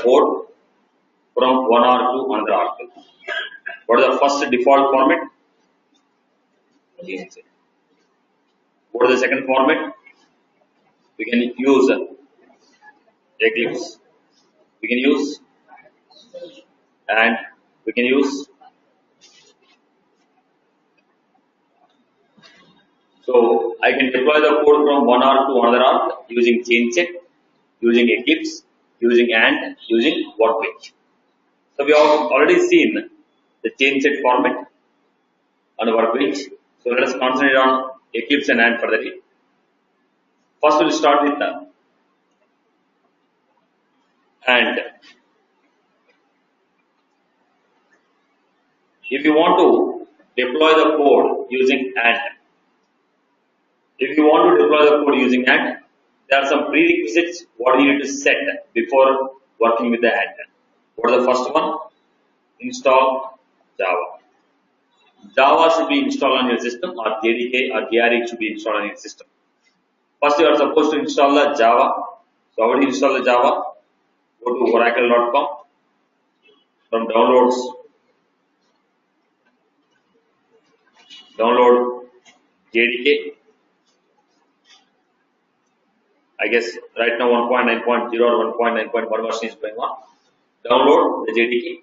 code from one R to another R. What is the first default format? What is the second format? We can use Eclipse. We can use and we can use. So I can deploy the code from one R to another R using chain check, using Eclipse, using AND, using workbench. So we have already seen the chain check format on the workbench. So let us concentrate on Eclipse and AND furtherly. First we will start with the AND. If you want to deploy the code using AND, there are some prerequisites what you need to set before working with the AND. What is the first one? Install Java. Java should be installed on your system, or JDK or JRE should be installed on your system. First, you are supposed to install the Java. So, how do you install the Java? Go to oracle.com. From downloads, download JDK. I guess right now 1.9.0 or 1.9.1 version is going on. Download the JDK.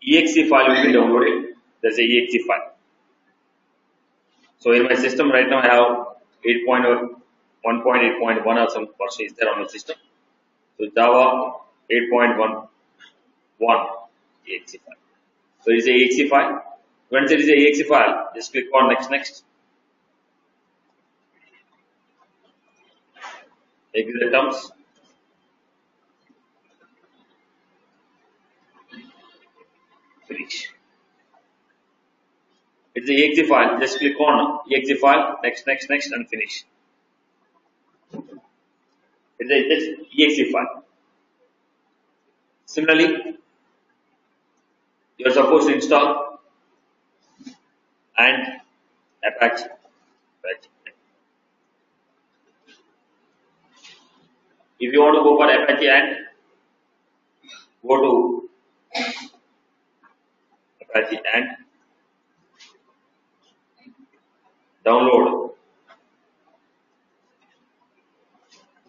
exe file will be downloaded. There's a exe file. So in my system right now I have 1.8.1 or some version is there on the system. So Java 8.11 exe file. So it is a exe file. Once it is a exe file, just click on next. Exit the terms. Finish. It's the exe file. Just click on exe file. Next, and finish. It's just exe file. Similarly, you are supposed to install and Apache. If you want to go for Apache and go to Apache and download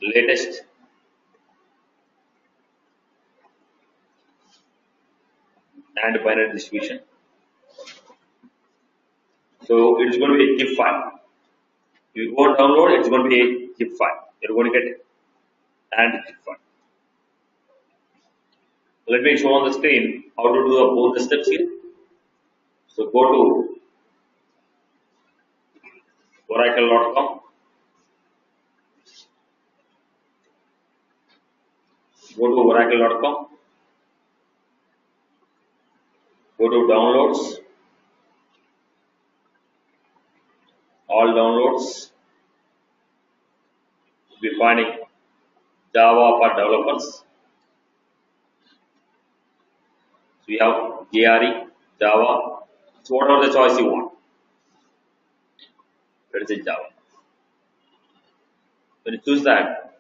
latest and binary distribution. So it's going to be a zip file. If you go download, it's going to be a zip file. You're going to get and zip file. Let me show on the screen how to do both the steps here. So go to oracle.com. Go to oracle.com. Go to downloads. All downloads. You'll be finding Java for developers. So we have JRE, Java. So whatever the choice you want. Let us Java. When you choose that,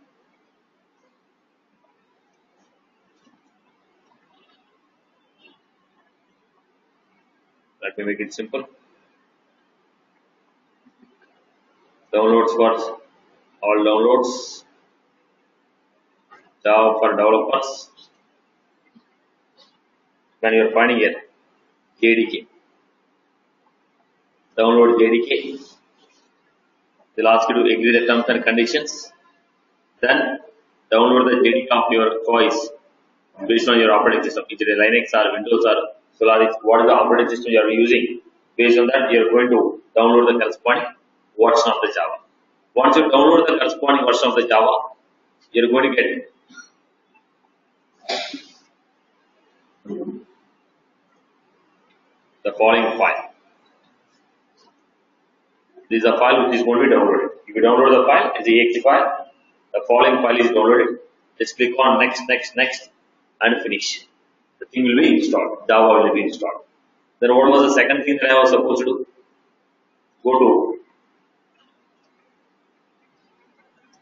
let me make it simple. Downloads first. All downloads. Java for developers. When you are finding it, JDK. Download JDK. They'll ask you to agree the terms and conditions. Then download the JDK of your choice based on your operating system. Either Linux or Windows or Solaris. What is the operating system you are using? Based on that, you are going to download the corresponding version of the Java. Once you download the corresponding version of the Java, you are going to get the following file. This is a file which is going to be downloaded. If you download the file, it's the exe file. The following file is downloaded. Just click on next, and finish. The thing will be installed. Java will be installed. Then what was the second thing that I was supposed to do? Go to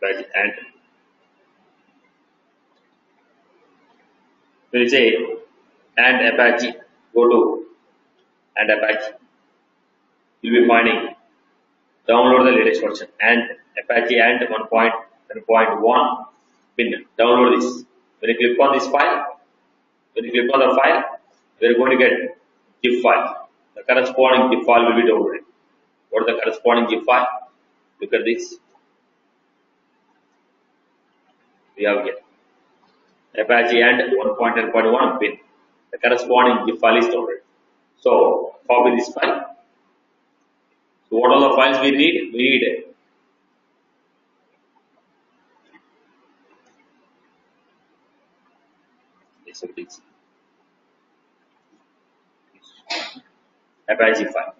and When you say and Apache, go to and Apache, you'll be finding download the latest version and Apache and 1.1 bin. Download this. When you click on this file, when you click on the file, we're going to get zip file. The corresponding zip file will be downloaded. What is the corresponding zip file? Look at this. We have here Apache and 1.10.1 bin. The corresponding zip file is downloaded. So copy this file. So what are the files we need? We need this Apache file.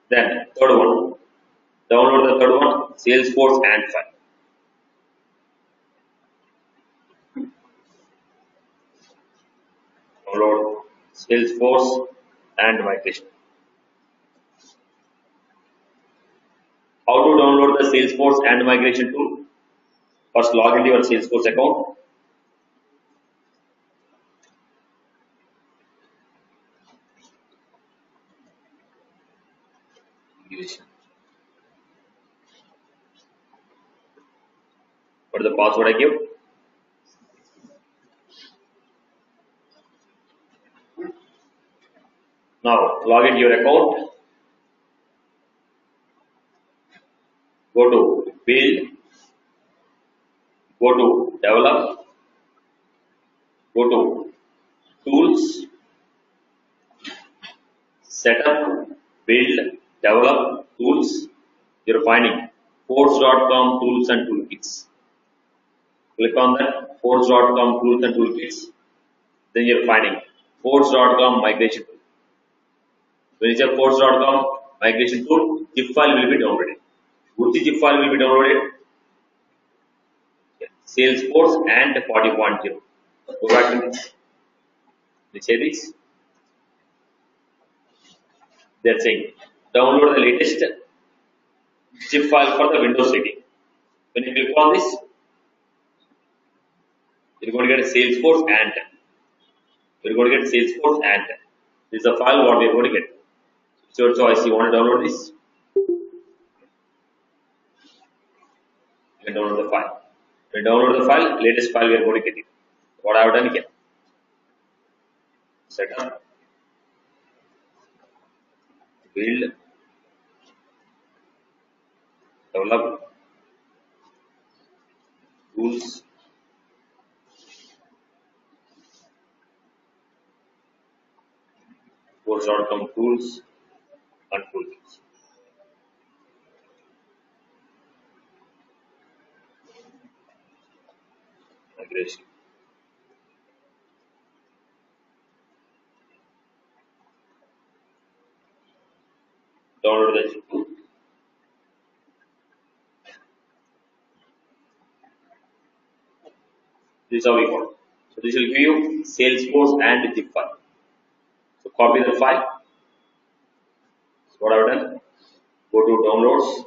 Then third one, download the third one, Salesforce and file. Download Salesforce and migration. How to download the Salesforce and migration tool? First log into your Salesforce account. What is the password I give? Now log into your account. Go to build. Go to develop. Go to tools. Setup. Build. Develop. Tools. You're finding force.com tools and toolkits. Click on that force.com tools and toolkits. Then you're finding force.com migration tool. When you say force.com migration tool, zip file will be downloaded. Which zip file will be downloaded? Salesforce and 40.0. Go back to this. Let's say this. They're saying download the latest zip file for the Windows setting. When you click on this, you're going to get a Salesforce and this is the file what we're going to get. It's your choice. You want to download this? You can download the file. When you download the file, latest file we are going to get it. What I have done here. Setup. Build. Develop. Tools. Force.com tools and toolkits. Migration. Download the zip tool. This is how we got. So this will give you Salesforce and zip file. So copy the file. So what I've done, go to downloads.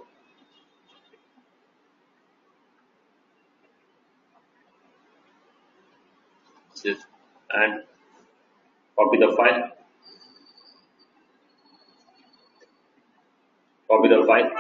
And copy the file. Copy the file.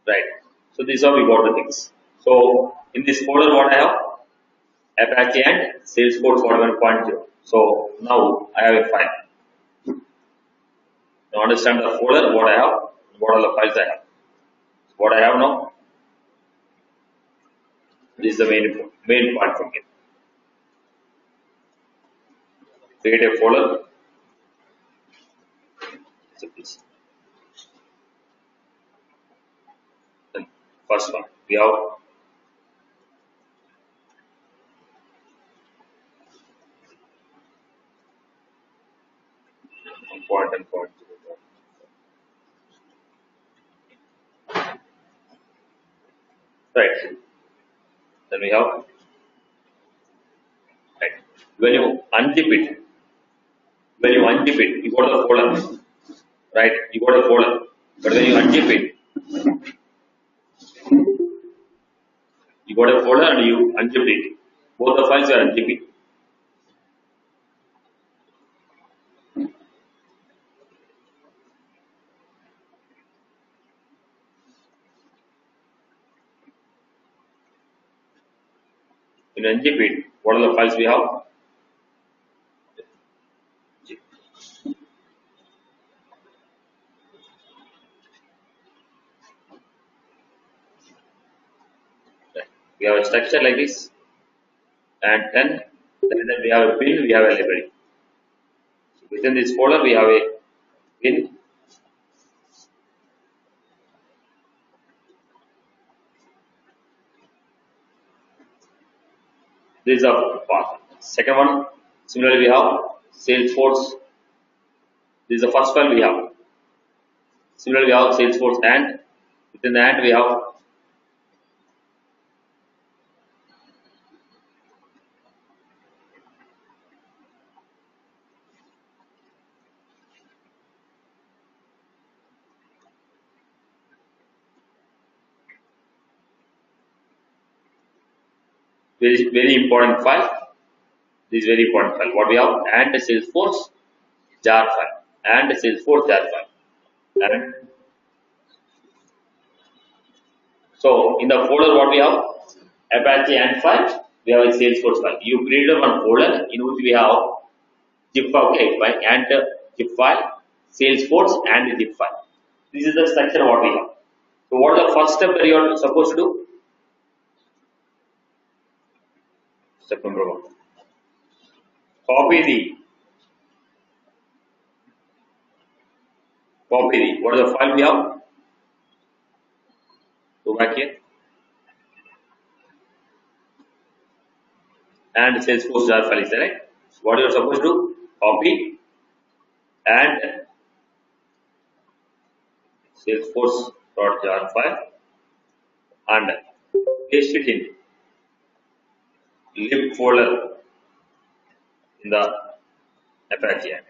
Right. So this is how we got the things. So in this folder what I have? Apache and Salesforce 41.0. So now I have a file. Now understand the folder, what I have, what are the files I have. So what I have now, this is the main part from here. Create a folder. So this. Then first one, we have important. Right. Then we have, right, when you unzip it, you got the folder, right? You got the folder, but when you unzip it, you got a folder and you unzip it. Both the files you are unzipping. In unzip it, what are the files we have? We have a structure like this, and then we have a bin, we have a library. So within this folder, we have a bin. This is a path. Second one, similarly, we have Salesforce. This is the first file we have. Similarly, we have Salesforce, and within the and we have very important file. This is very important file. What we have, and the Salesforce jar file, and the Salesforce jar file. And so in the folder, what we have, Apache and file, we have a Salesforce file. You created one folder in which we have zip file, and zip file, Salesforce and zip file. This is the structure what we have. So what is the first step that you are supposed to do? Step number 1. Copy the what is the file we have? Go back here. And Salesforce jar file is there, right? So what you are supposed to do? Copy and Salesforce.jar file and paste it in lib folder in the Apache app.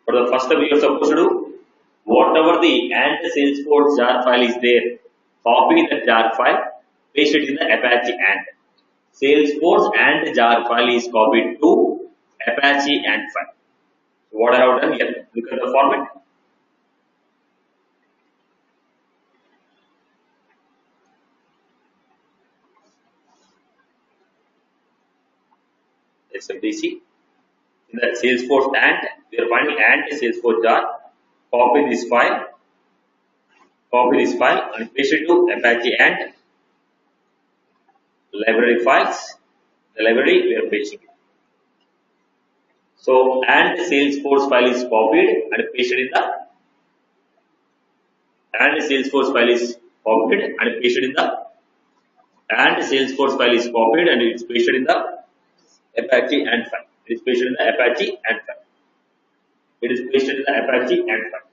What the first step you are supposed to do? Whatever the and Salesforce jar file is there, copy the jar file, paste it in the Apache and. Salesforce and jar file is copied to Apache and file. So what I have done here, look at the format. SFDC. In the Salesforce and, we are finding and Salesforce jar. Copy this file and paste it to Apache and library files. The library we are pasting it. So and Salesforce file is copied and pasted in the and Salesforce file is copied and pasted in the and Salesforce file is copied and it's pasted in the Apache and file. It is pasted in the Apache and file. It is pasted in the Apache and file.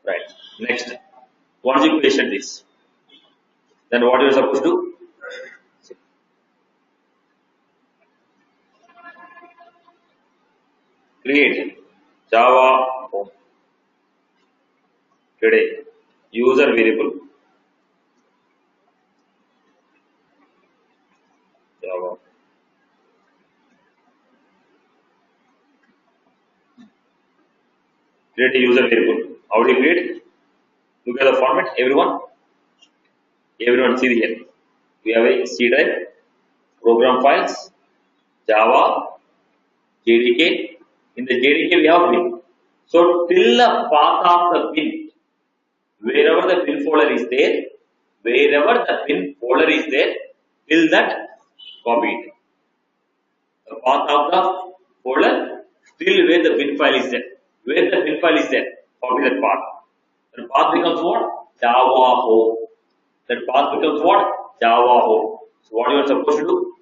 Right. Next, once you pasted this, then what you are supposed to do? Create Java home. Today, user variable Java. Create a user variable. How do you create? Look at the format. Everyone see here. We have a C drive, program files, Java, JDK. In the JDK we have bin. So till the path of the bin, wherever the bin folder is there, till that copy it. The path of the folder till where the bin file is there. Where the bin file is there, copy that path. The path becomes what? Java home. That path becomes what? Java home. So what you are supposed to do?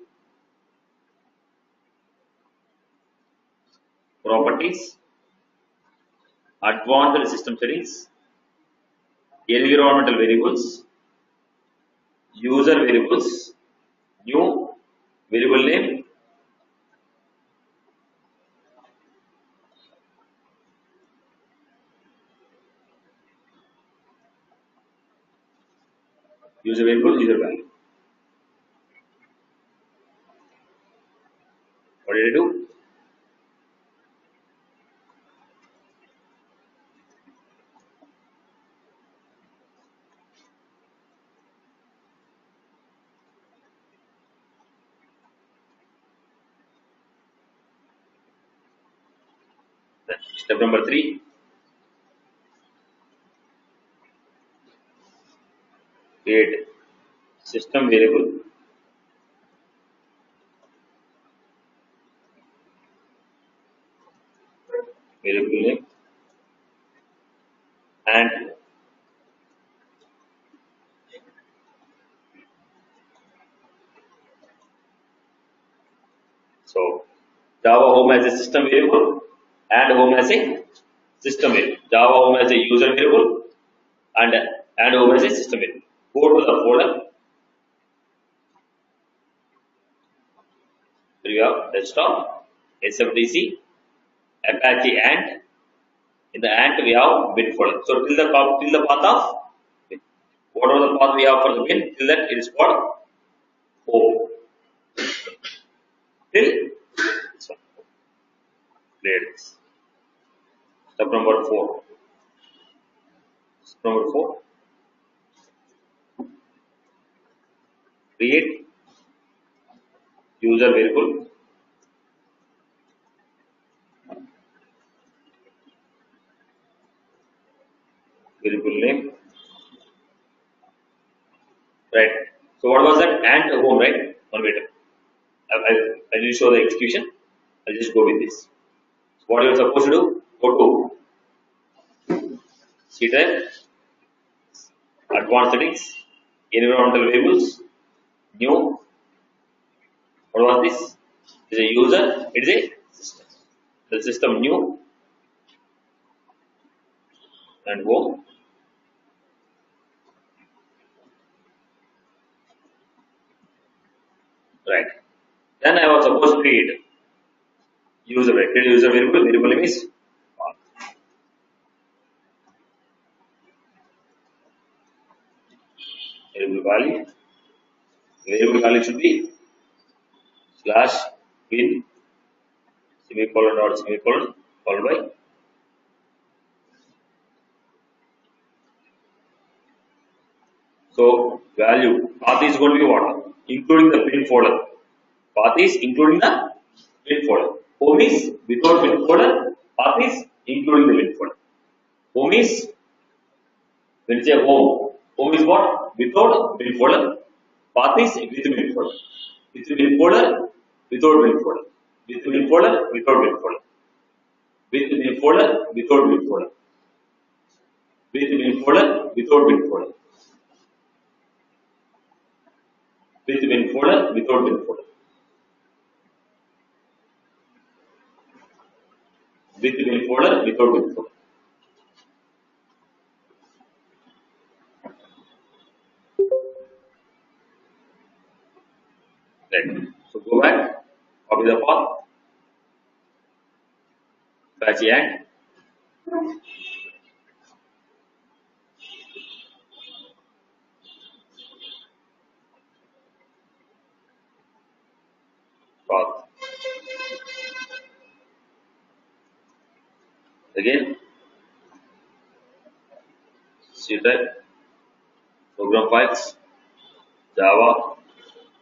Properties, advanced system settings, environmental variables, user variables, new variable name, user variable, user value. What did I do? Step number 3, create system variable, variable name, and so Java home as a system variable and home as a system variable. Java home as a user variable and home as a system variable. Go to the folder. Here you have desktop, SFDC, Apache Ant. In the Ant we have bin folder. So till the path of bin. Whatever the path we have for the bin, till that it is called home. Till this one. Clear this. Step number 4. Step number 4. Create user variable, variable name, right? So what was that? And home, right? One minute. I will show the execution. I'll just go with this. So what you are supposed to do? Go to CTEC, advanced settings, environmental variables, new. What was this? It is a user. It is a system. The system new and home. Right. Then I was supposed to create user variable. Create user variable. Variable name is path. Variable value. Variable value should be slash bin semicolon dot semicolon followed by so value path is going to be what? Including the bin folder. Path is including the bin folder. Home is without bin folder. Path is including the bin folder. Home is when you say home. Home is what? Without bin folder. Path is with bin folder. With bin folder. Without bin folder. With bin folder. Without bin folder. With bin folder. Without bin folder. With bin folder. Without bin folder. With bin folder. Without bin folder. With bin folder. Without bin folder. Right. So go back. Copy the path. Apache Ant. Path. Again. CTEC. Program files. Java.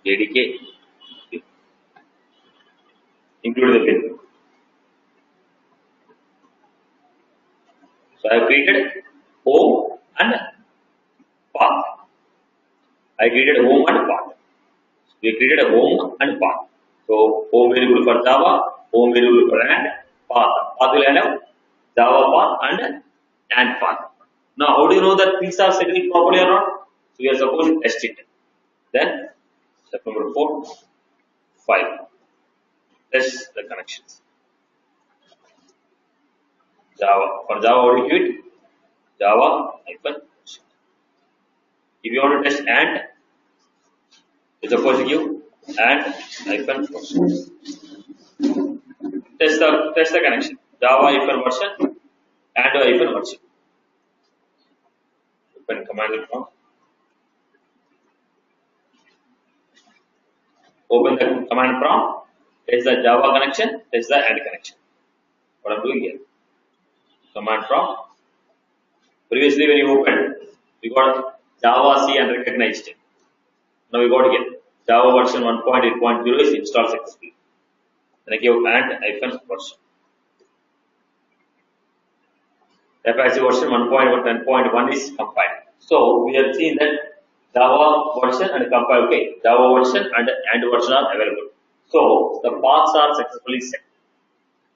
JDK. Include the bin. So I have created home and path. I created home and path. We created a home and path. So home variable for Java, home variable for and path. Path will have Java path and path. Now how do you know that things are setting properly or not? So we are supposed to test it. Then step number 4, 5. Test the connections. Java. For Java, what do you give it? Java hyphen. If you want to test and, you suppose you give and hyphen version. Test the connection. Java hyphen version and hyphen version. Open command prompt. Open the command prompt. Test the Java connection. Test the and connection. What I'm doing here. Command prompt. Previously, when you opened, we got Java C unrecognized. Now we got here Java version 1.8.0 is installed successfully. Then I give and hyphen version. Apache version 1.10.1 is compiled. So we have seen that Java version and compile. Okay, Java version and version are available. So the paths are successfully set.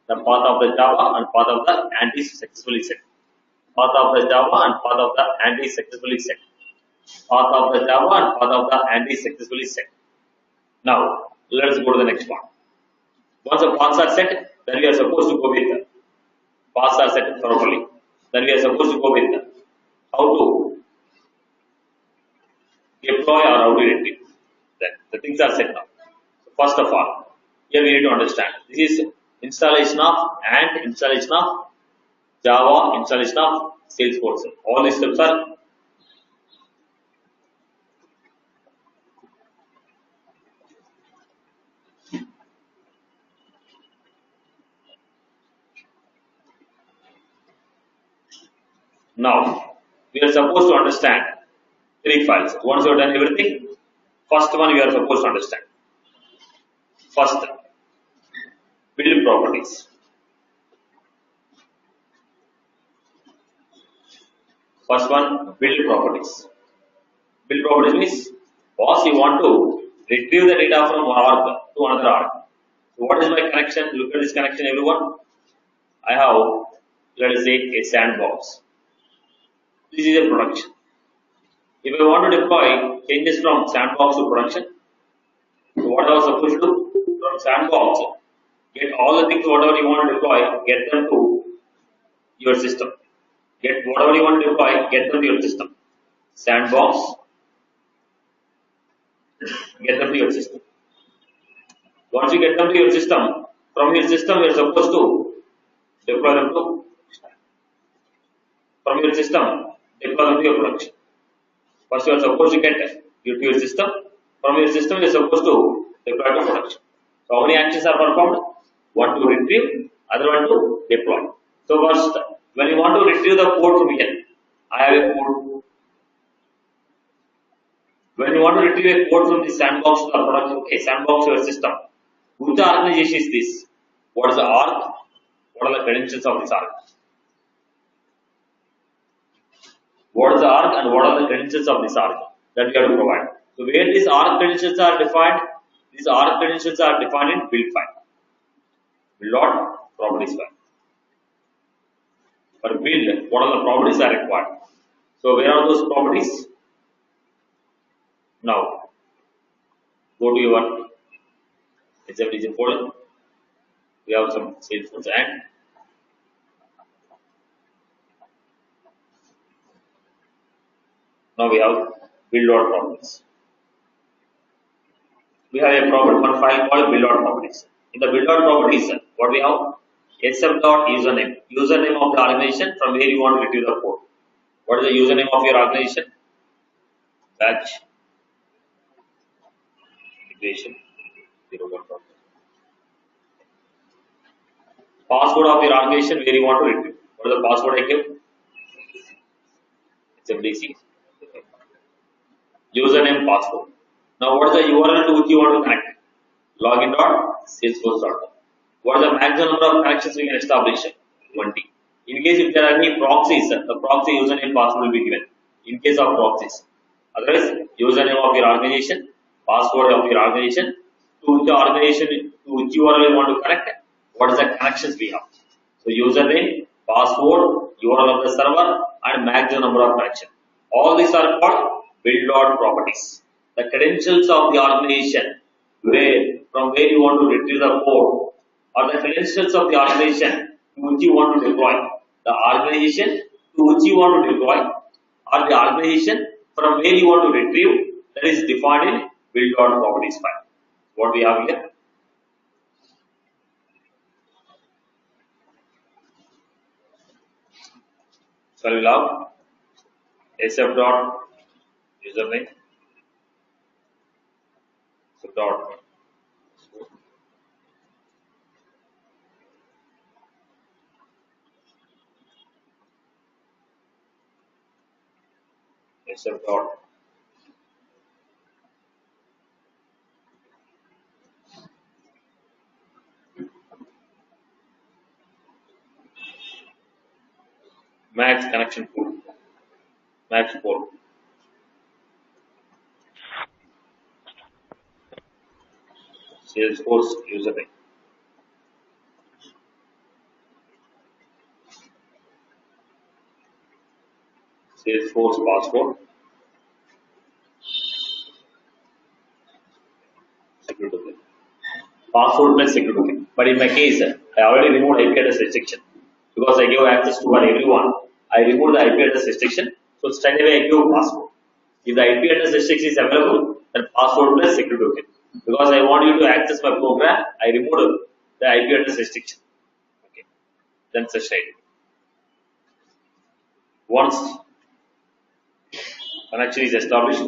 The path of the Java and path of the and is successfully set. Path of the Java and path of the and is successfully set. Path of the Java and path of the and is successfully set. Now let's go to the next one. Once the paths are set, then we are supposed to go with the paths are set properly. Then we are supposed to go with how to deploy or how to retrieve. Then the things are set now. So first of all, here we need to understand this is installation of and installation of Java, installation of Salesforce. All these steps are now we are supposed to understand 3 files. Once you have done everything, first one we are supposed to understand. First, build properties. First one, build properties. Build properties means, boss, you want to retrieve the data from one org to another org. So what is my connection? Look at this connection, everyone. I have, let us say, a sandbox. This is a production. If I want to deploy changes from sandbox to production, so what I was supposed to do? From sandbox, get all the things, whatever you want to deploy, get them to your system. Get whatever you want to deploy, get them to your system. Sandbox, get them to your system. Once you get them to your system, from your system you are supposed to deploy them to from your system, deploy them to your production. First you are supposed to get to your system. From your system you are supposed to deploy to production. So how many actions are performed? One to retrieve, other one to deploy. So first, when you want to retrieve the code from here, I have a code. When you want to retrieve a code from the sandbox to the production, okay, sandbox your system. Which organization is this? What is the org? What are the credentials of this org? What is the org and what are the credentials of this org that we have to provide? So where these org credentials are defined, these org credentials are defined in build file. Build properties file. For build, what are the properties are required? So where are those properties? Now go to your HFDG folder. We have some Salesforce and now we have build.properties. We have a one file called build.properties. In the build.properties, what we have? sf.username. Username of the organization from where you want to retrieve the code. What is the username of your organization? Batch integration 01. Password of your organization where you want to retrieve. What is the password I give? HFDC. Username, password. Now what is the URL to which you want to connect? Login.salesforce.com. What is the maximum number of connections we can establish? 20. In case if there are any proxies, the proxy username password will be given. In case of proxies. Otherwise, username of your organization, password of your organization, to which organization, to which URL you want to connect, what is the connections we have. So username, password, URL of the server, and maximum number of connections. All these are called build.properties. The credentials of the organization, from where you want to retrieve the code, or the credentials of the organization which you want to deploy. the organization to which you want to deploy or the organization from where you want to retrieve, that is defined in build.properties file. What we have here. So we will have sf dot username, so dot sf dot max connection pool, max port, Salesforce username, Salesforce password, security token. Password plus security token. But in my case, I already removed IP address restriction because I gave access to everyone. I removed the IP address restriction, so straight away I give password. If the IP address restriction is available, then password plus security token. Because I want you to access my program, I removed the IP address restriction. Okay, then succeed. Once connection is established,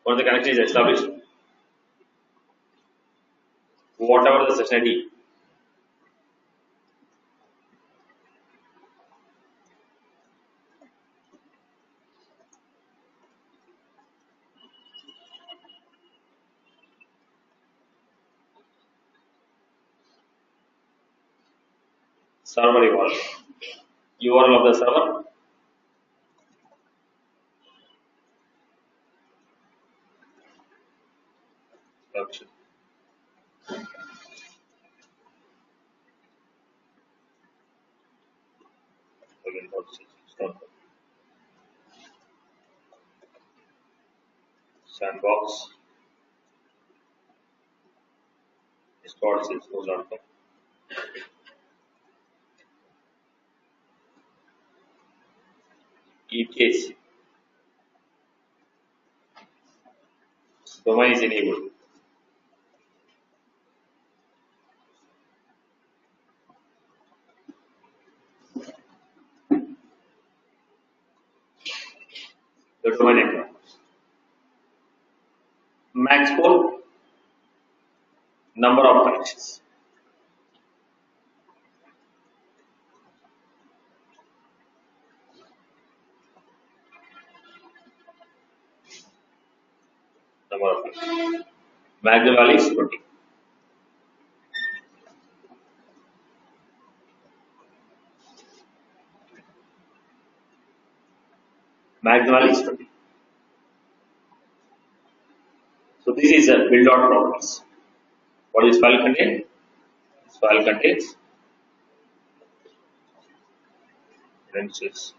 once the connection is established, whatever the session ID, server URL of the server, option. Again, sandbox, Discord, Salesforce.com. case domain is enabled. The domain name. Max port, number of connections. Number of connections. Max value is 20. Max value is 20. So this is a build.properties. What is file contain? This file contains credentials.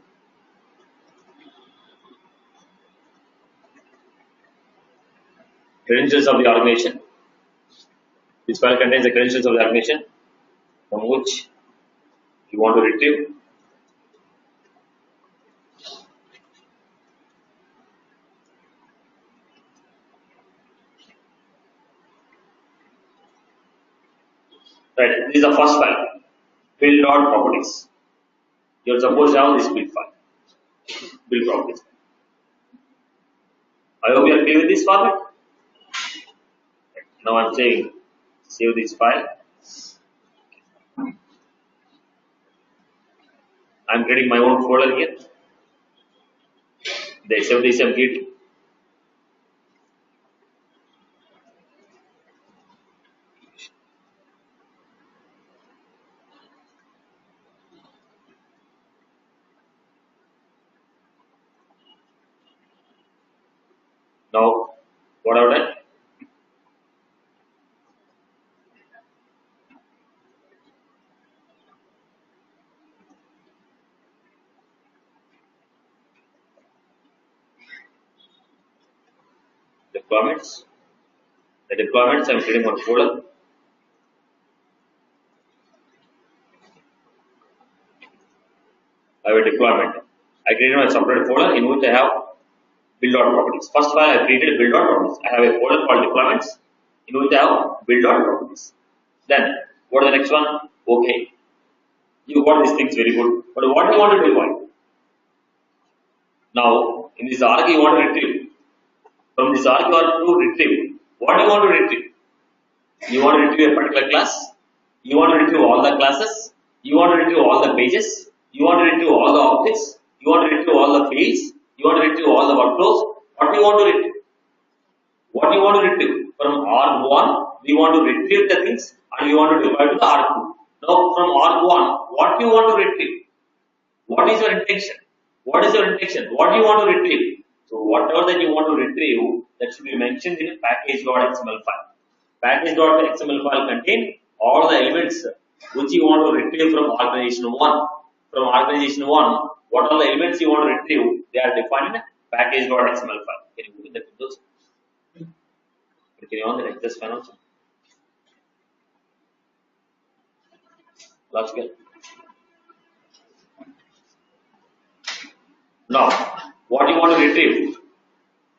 Credentials of the organization. This file contains the credentials of the organization from which you want to retrieve. Right, this is the first file, build.properties. You are supposed to have this build file, build properties. I hope you are clear with this format. Now I am saying save this file. I am creating my own folder here. The save this I am creating. Now, what have I done? Deployments. The deployments I am creating one folder. I have a deployment. I created my separate folder in which I have build.properties. First of all, I created build.properties. I have a folder called deployments in which I have build.properties. Then, what is the next one? Okay. You got these things very good. But what do you want to deploy? Now, in this arc, you want to retrieve. From this arc, you want to retrieve. What do you want to retrieve? You want to retrieve a particular class. You want to retrieve all the classes. You want to retrieve all the pages. You want to retrieve all the objects. You want to retrieve all the fields. You want to retrieve all the workflows. What do you want to retrieve? What do you want to retrieve? From arc1, we want to retrieve the things and we want to deploy to the arc2. Now, from arc1, what do you want to retrieve? What is your intention? What is your intention? What do you want to retrieve? So, whatever that you want to retrieve, that should be mentioned in a package.xml file. Package.xml file contain all the elements which you want to retrieve from organization 1. From organization 1, what are the elements you want to retrieve? They are defined in a package.xml file. Can you open the windows? Can you on the access file also? Logical. Now, what you want to retrieve?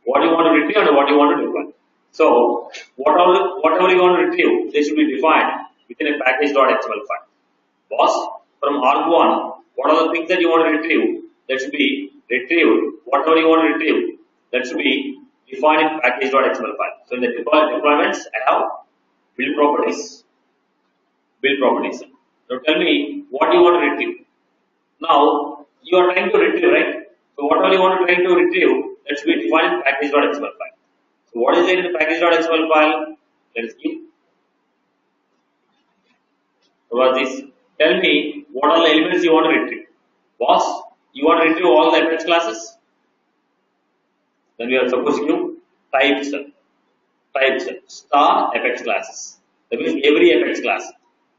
What you want to retrieve and what you want to define. So, whatever you want to retrieve, they should be defined within a package.xml file. Boss, from arg1, what are the things that you want to retrieve? That should be retrieved. Whatever you want to retrieve, that should be defined in package.xml file. So, in the deployments, I have build properties. Build properties. Now, tell me what you want to retrieve. Now, you are trying to retrieve, right? So, whatever you want to try to retrieve, that should be defined in package.xml file. So, what is there in the package.xml file? Let us give. So, what is this? Tell me what are the elements you want to retrieve. Boss, you want to retrieve all the fx classes? Then we are supposed to give types star fx classes. That means every fx class.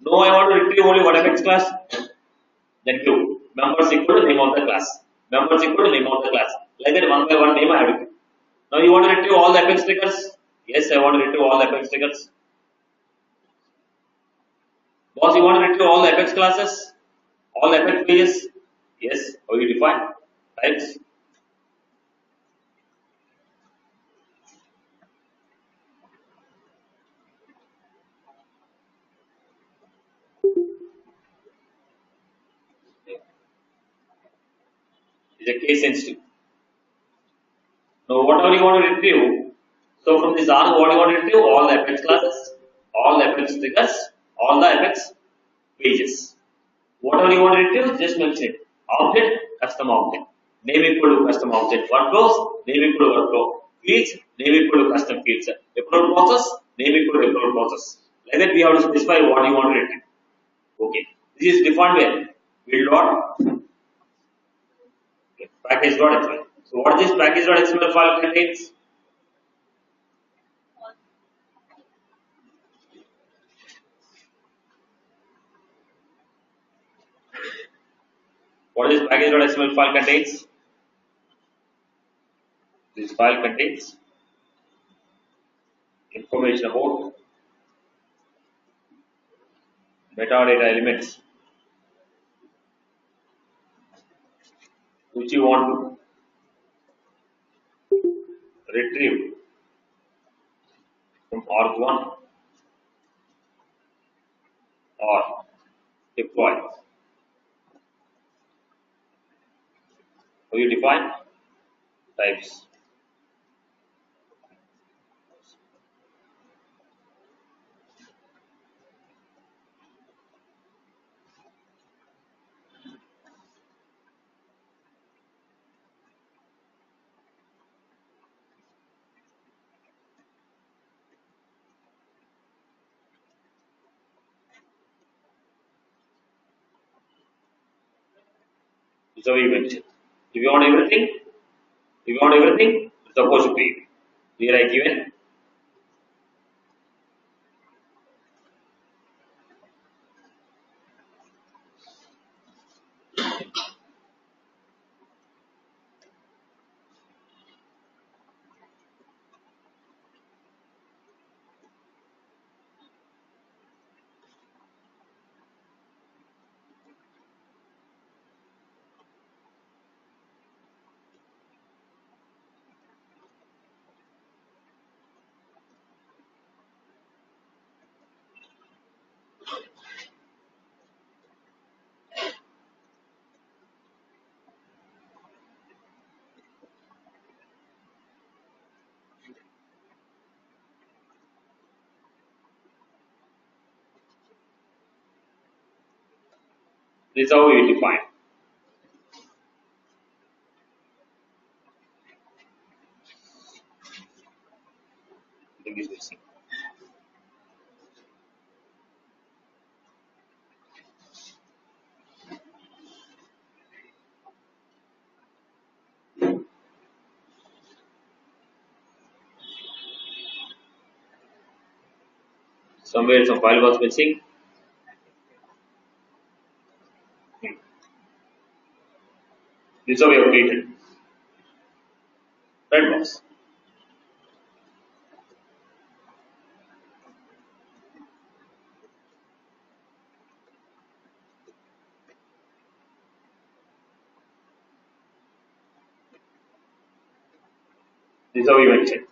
No, I want to retrieve only one fx class. Then give members equal to name of the class. Members equal to name of the class. Like that, one by one name I have to give. Now you want to retrieve all the fx triggers? Yes, I want to retrieve all the fx triggers. Boss, you want to retrieve all the fx classes? All the fx pages? Yes, how you define? Types. Is a case sensitive. Now, whatever you want to retrieve, so from this arg, what you want to retrieve? All the fx classes, all the fx triggers, all the fx pages. Whatever you want to retrieve, just mention it. Object, custom object. Name equal to custom object. Workflows, name equal to workflow. Fields, name equal to custom fields. Upload process, name equal to upload process. Like that, we have to specify what you want to retrieve. Okay. This is defined where? Build dot package.xml. So, what this package.xml file contains? What this package.xml file contains? This file contains information about metadata elements which you want to retrieve from arg1 or deploy. How you define? Types. So we mentioned. If you want everything, it's supposed to be here I given. This is how we define. I think it's missing. Somewhere some file was missing. This is how we have created. Right, boss? This is how we mentioned.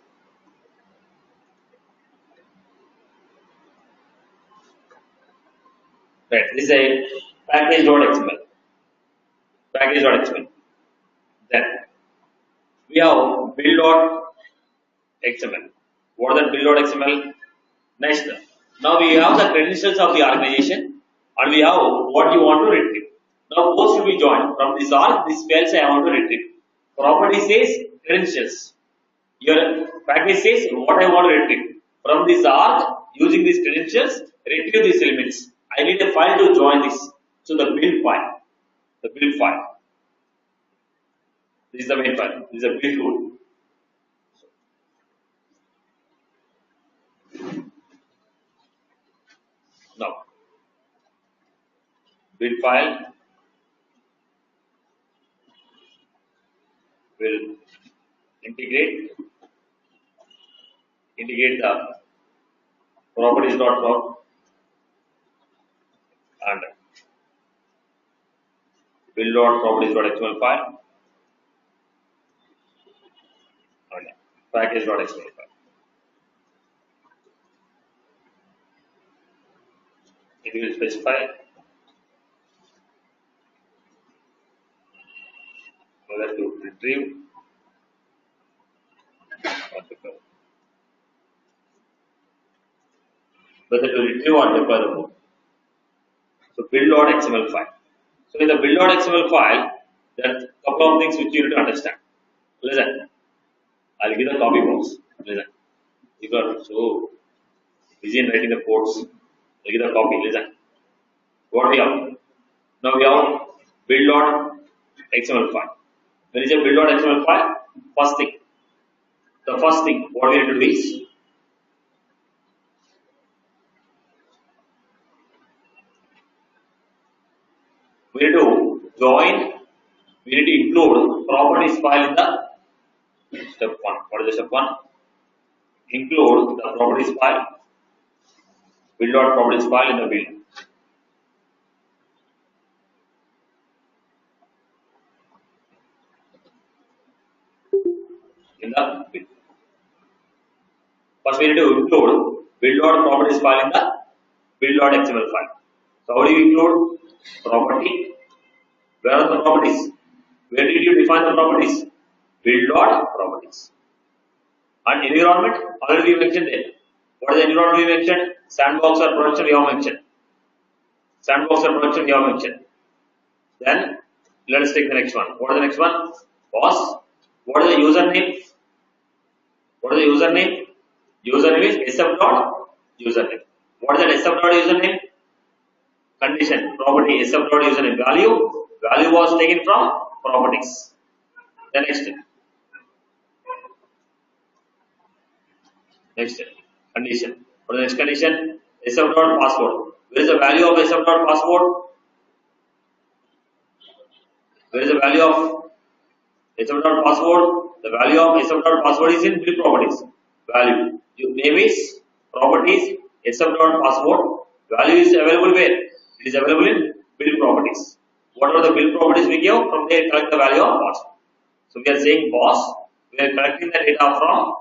Right. This is a package.xml. Package.xml. Then we have build.xml. What is that build.xml? Next. Now we have the credentials of the organization and we have what you want to retrieve. Now both should be joined. From this org, this fields I want to retrieve. Property says credentials. Your package says what I want to retrieve. From this org, using these credentials, retrieve these elements. I need a file to join this. So the build file. The build file. This is the main file. This is a build tool. Now, build file will integrate the properties.prop and build.properties.xml file and package.xml file. It will specify whether to retrieve or deploy. Whether to retrieve or deploy the code. So build.xml file. So in the build.xml file, there are a couple of things which you need to understand. Listen, I'll give the copy box. Listen, if you are so busy in writing the codes, I'll give the copy. Listen, what we have? Now we have build.xml file. When you say build.xml file, the first thing what we have to do is we need to join, we need to include properties file in the step 1. What is the step 1? Include the properties file, build.properties file in the build. In the build. First we need to include build.properties file in the build.xml file. So how do you include property? Where are the properties? Where did you define the properties? Build.properties. And environment, already we mentioned there. What is the environment we mentioned? Sandbox or production we have mentioned. Sandbox or production we have mentioned. Then let us take the next one. What is the next one? Boss. What is the username? What is the username? Username is sf.username. What is that sf.username? Condition, property, sf.username. Value was taken from properties. The next condition. For the next condition, sf.password. Where is the value of sf.password? Where is the value of sf.password? The value of sf.password is in build properties. Value. Your name is properties, sf.password. Value is available where? It is available in build properties. What are the build properties we give? From there, collect the value of password. So we are saying boss. We are collecting the data from.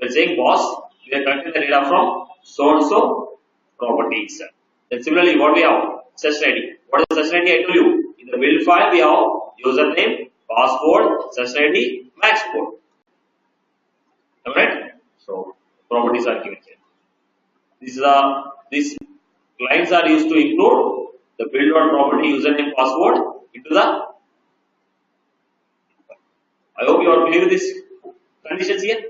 We are saying boss. We are collecting the data from so and so properties. Then similarly, what we have? Session ID. What is the session ID? I told you. In the build file, we have username, password, session ID, max code. Alright? So, properties are given here. These lines are used to include the build property username, password into the. I hope you are clear with these conditions here.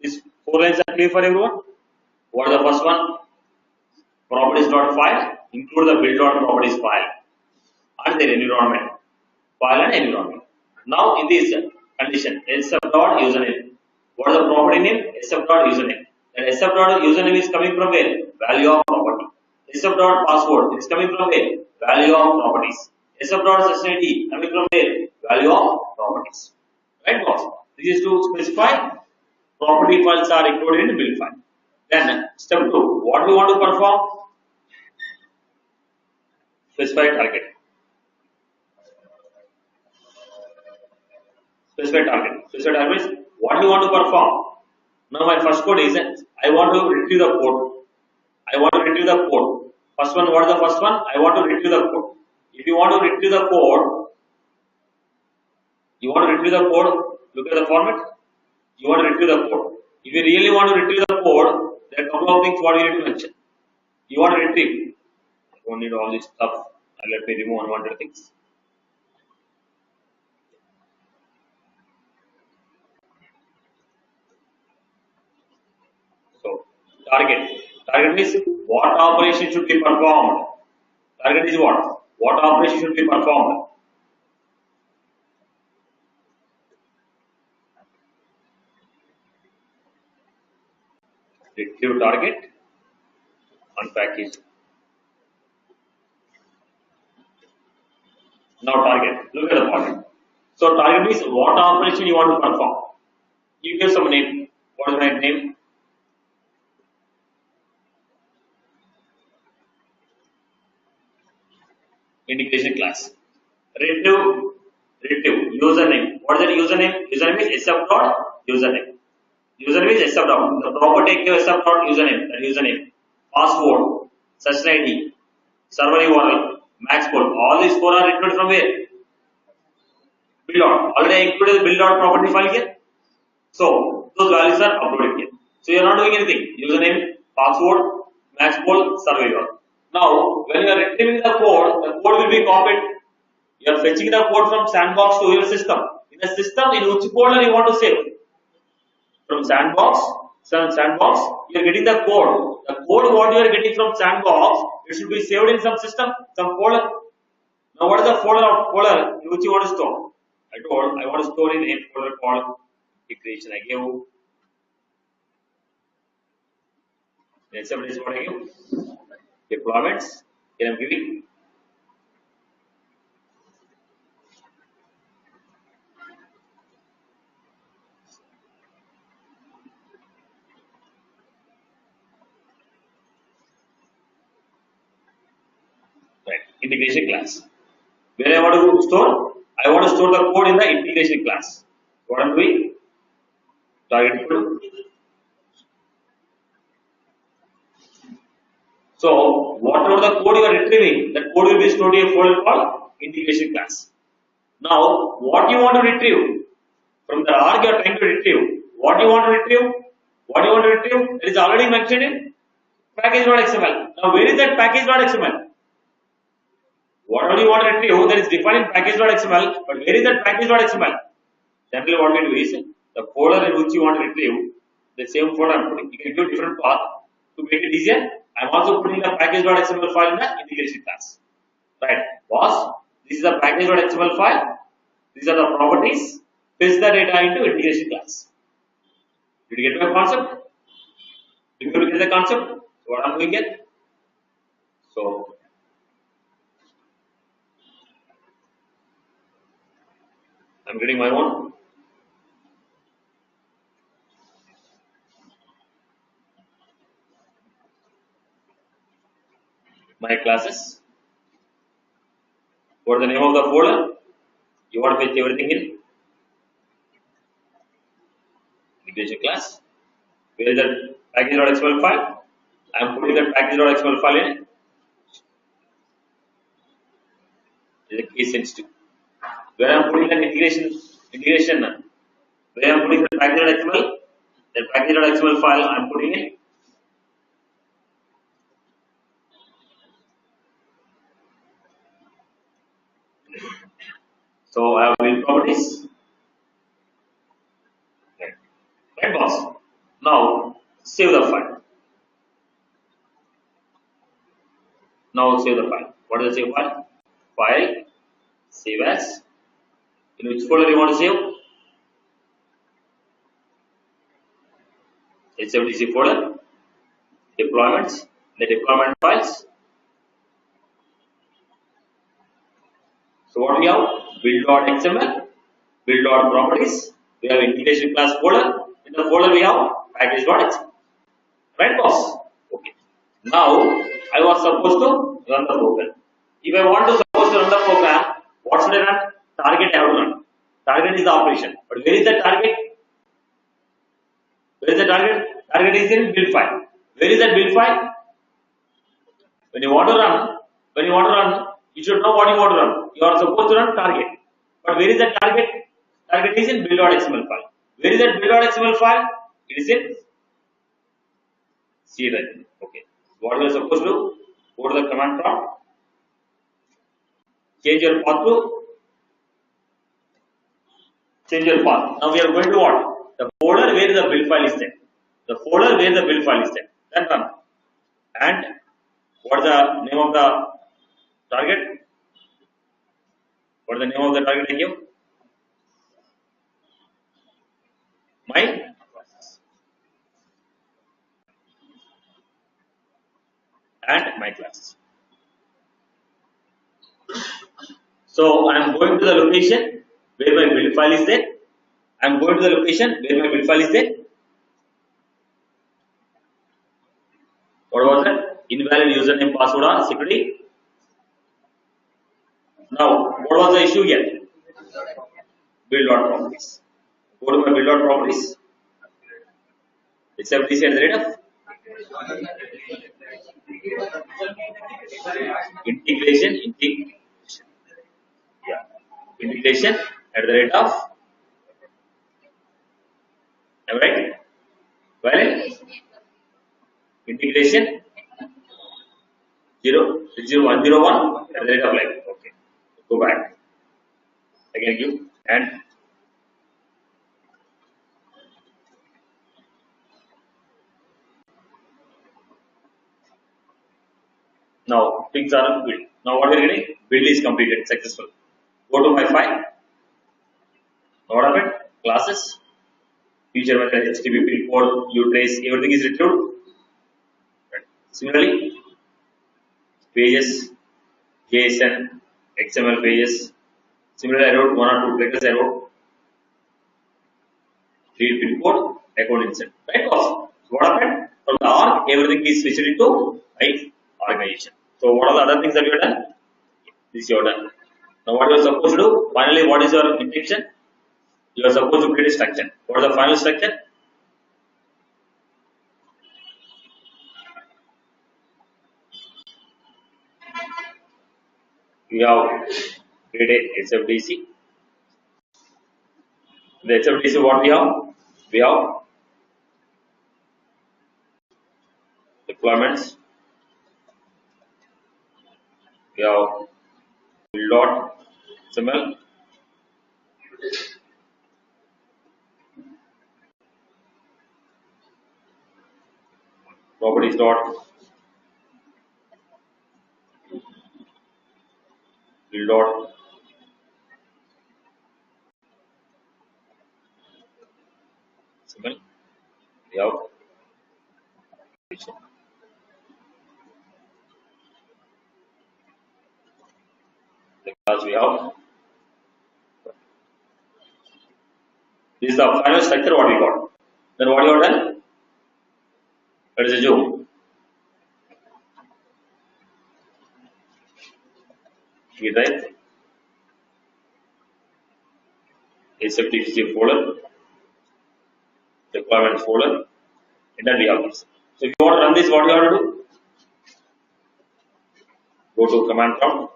These 4 lines are clear for everyone. What is the first one? Properties.file include the build.properties file and their environment. File and environment. Now in this condition, sf.username. What is the property name? sf.username. And sf.username is coming from where? Value of property. sf.password is coming from where? Value of properties. sf.session ID coming from where? Value of properties. Right, boss? This is to specify property files are included in the build file. Then step 2. What we want to perform? Specify target. Specify target. Specify target is what we want to perform. Now my first code is I want to retrieve the code. I want to retrieve the code. First one, what is the first one? I want to retrieve the code. If you want to retrieve the code, look at the format. You want to retrieve the code. If you really want to retrieve the code, there are a couple of things what you need to mention. You want to retrieve. I don't need all this stuff. Let me remove unwanted things. So, target. Target is what operation should be performed. Target is what? What operation should be performed. Retrieve target, unpackage. Now target. Look at the target. So target is what operation you want to perform. You give some name. What is my name? Integration class. Retrieve. Username. What is the username? Username is sf.username. Username is sf. The property give sf.username. That username. Password. Session ID. Server URL. Max code. All these 4 are included from where? Build out. Already I included the build out property file here. So those values are uploaded here. So you are not doing anything. Username, password, max code, server URL. Now when you are retrieving the code will be copied. You are fetching the code from sandbox to your system. In the system, in which folder you want to save? From sandbox, you are getting the code. The code what you are getting from sandbox, it should be saved in some system, some folder. Now what is the folder in which you want to store? I told I want to store in a folder called creation. I gave next step is what I give deployments. Here I am giving integration class. Where I want to store? I want to store the code in the integration class. What I am doing? Target equal. So whatever the code you are retrieving, that code will be stored in a folder called integration class. Now what you want to retrieve? From the arg you are trying to retrieve. What you want to retrieve? It is already mentioned in package.xml. Now where is that package.xml? Whatever you want to retrieve, that is defined in package.xml, but where is that package.xml? Generally what we do is, the folder in which you want to retrieve, the same folder I am putting. You can give different path to make it easier. I am also putting the package.xml file in the integration class. Right, boss, this is the package.xml file, these are the properties, paste the data into integration class. Did you get my concept? Did you get the concept? What I am doing here? So, I am getting my own. My classes. What is the name of the folder? You want to fetch everything in integration class. Where is the package.xml file? I am putting the package.xml file in. This is a case sensitive. Where I am putting an integration. Where I am putting the package.xml, the package.xml file I am putting in. So I have build properties. Right, boss. Now save the file. Now save the file. What is the save file? File, save as. In which folder you want to save? HFDC folder, deployments, the deployment files. So what we have? Build.xml, build.properties. We have integration class folder. In the folder we have package.xml. Right, boss? Okay. Now I was supposed to run the program. If I want to suppose to run the program, what should I run? Target I have to run. Target is the operation. But where is the target? Where is the target? Target is in build file. Where is that build file? When you want to run, you should know what you want to run. You are supposed to run target. But where is the target? Target is in build.xml file. Where is that build.xml file? It is in C drive. Okay. What you are supposed to do? Go to the command prompt. Change your path to. Change your path. Now we are going to what? The folder where the build file is there. The folder where the build file is there. Then run. And what is the name of the target? What is the name of the target I give? My classes. And my classes. So I am going to the location where my build file is there. I am going to the location where my build file is there. What was that? Invalid username, password or security. Now, what was the issue here? Build.properties. Go to my build.properties. It's FTC at the rate of integration. Yeah. Integration at the rate of. Am I right? Valid. Integration 00101 at the rate of life. Okay. Go back. Again give and now things are built. Now what we are getting? Build is completed, successful. Go to my file. What happened? Classes, feature method, HTTP port, trace, everything is retrieved. Right. Similarly, pages, JSON, XML pages. Similarly, I wrote one or two places. I wrote read pin code, account insert. Right? So what happened? From the org, everything is switched into my organization. So what are the other things that you have done? This you have done. Now what you are supposed to do? Finally, what is your intention? You are supposed to create a structure. What is the final structure? We have created HFDC. The HFDC what we have? We have deployments. We have build.xml. Properties dot build dot xml. We have the class we have. This is the final structure what we got. Then what you have done? That is a zoom. Right? SFTC folder, deployment folder, and then we have this. So if you want to run this, what you have to do? Go to command prompt.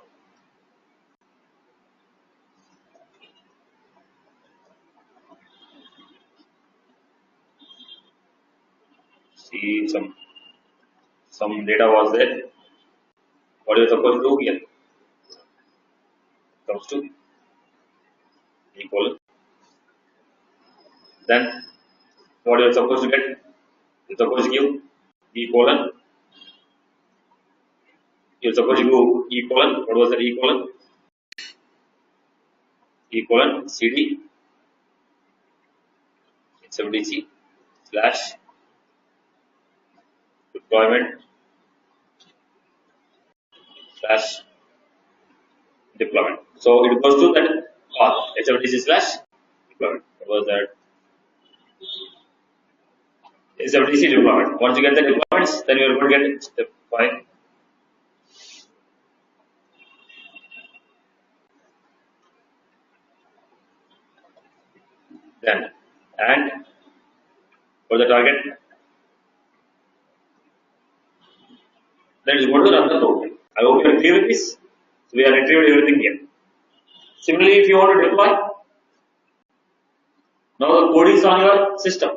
See some data was there. What you are supposed to do here? Comes to equal. Then what you are supposed to get? You are supposed to give E colon. You are supposed to do E colon. What was that E colon? E colon CD SFDC slash deployment slash deployment. So it goes to that SFDC slash deployment. What was that? SFDC deployment. Once you get the deployments, then you are going to get step 5. Then and for the target, then you go to run the program. I hope you are clear with this. So we have retrieved everything here. Similarly, if you want to deploy, now the code is on your system.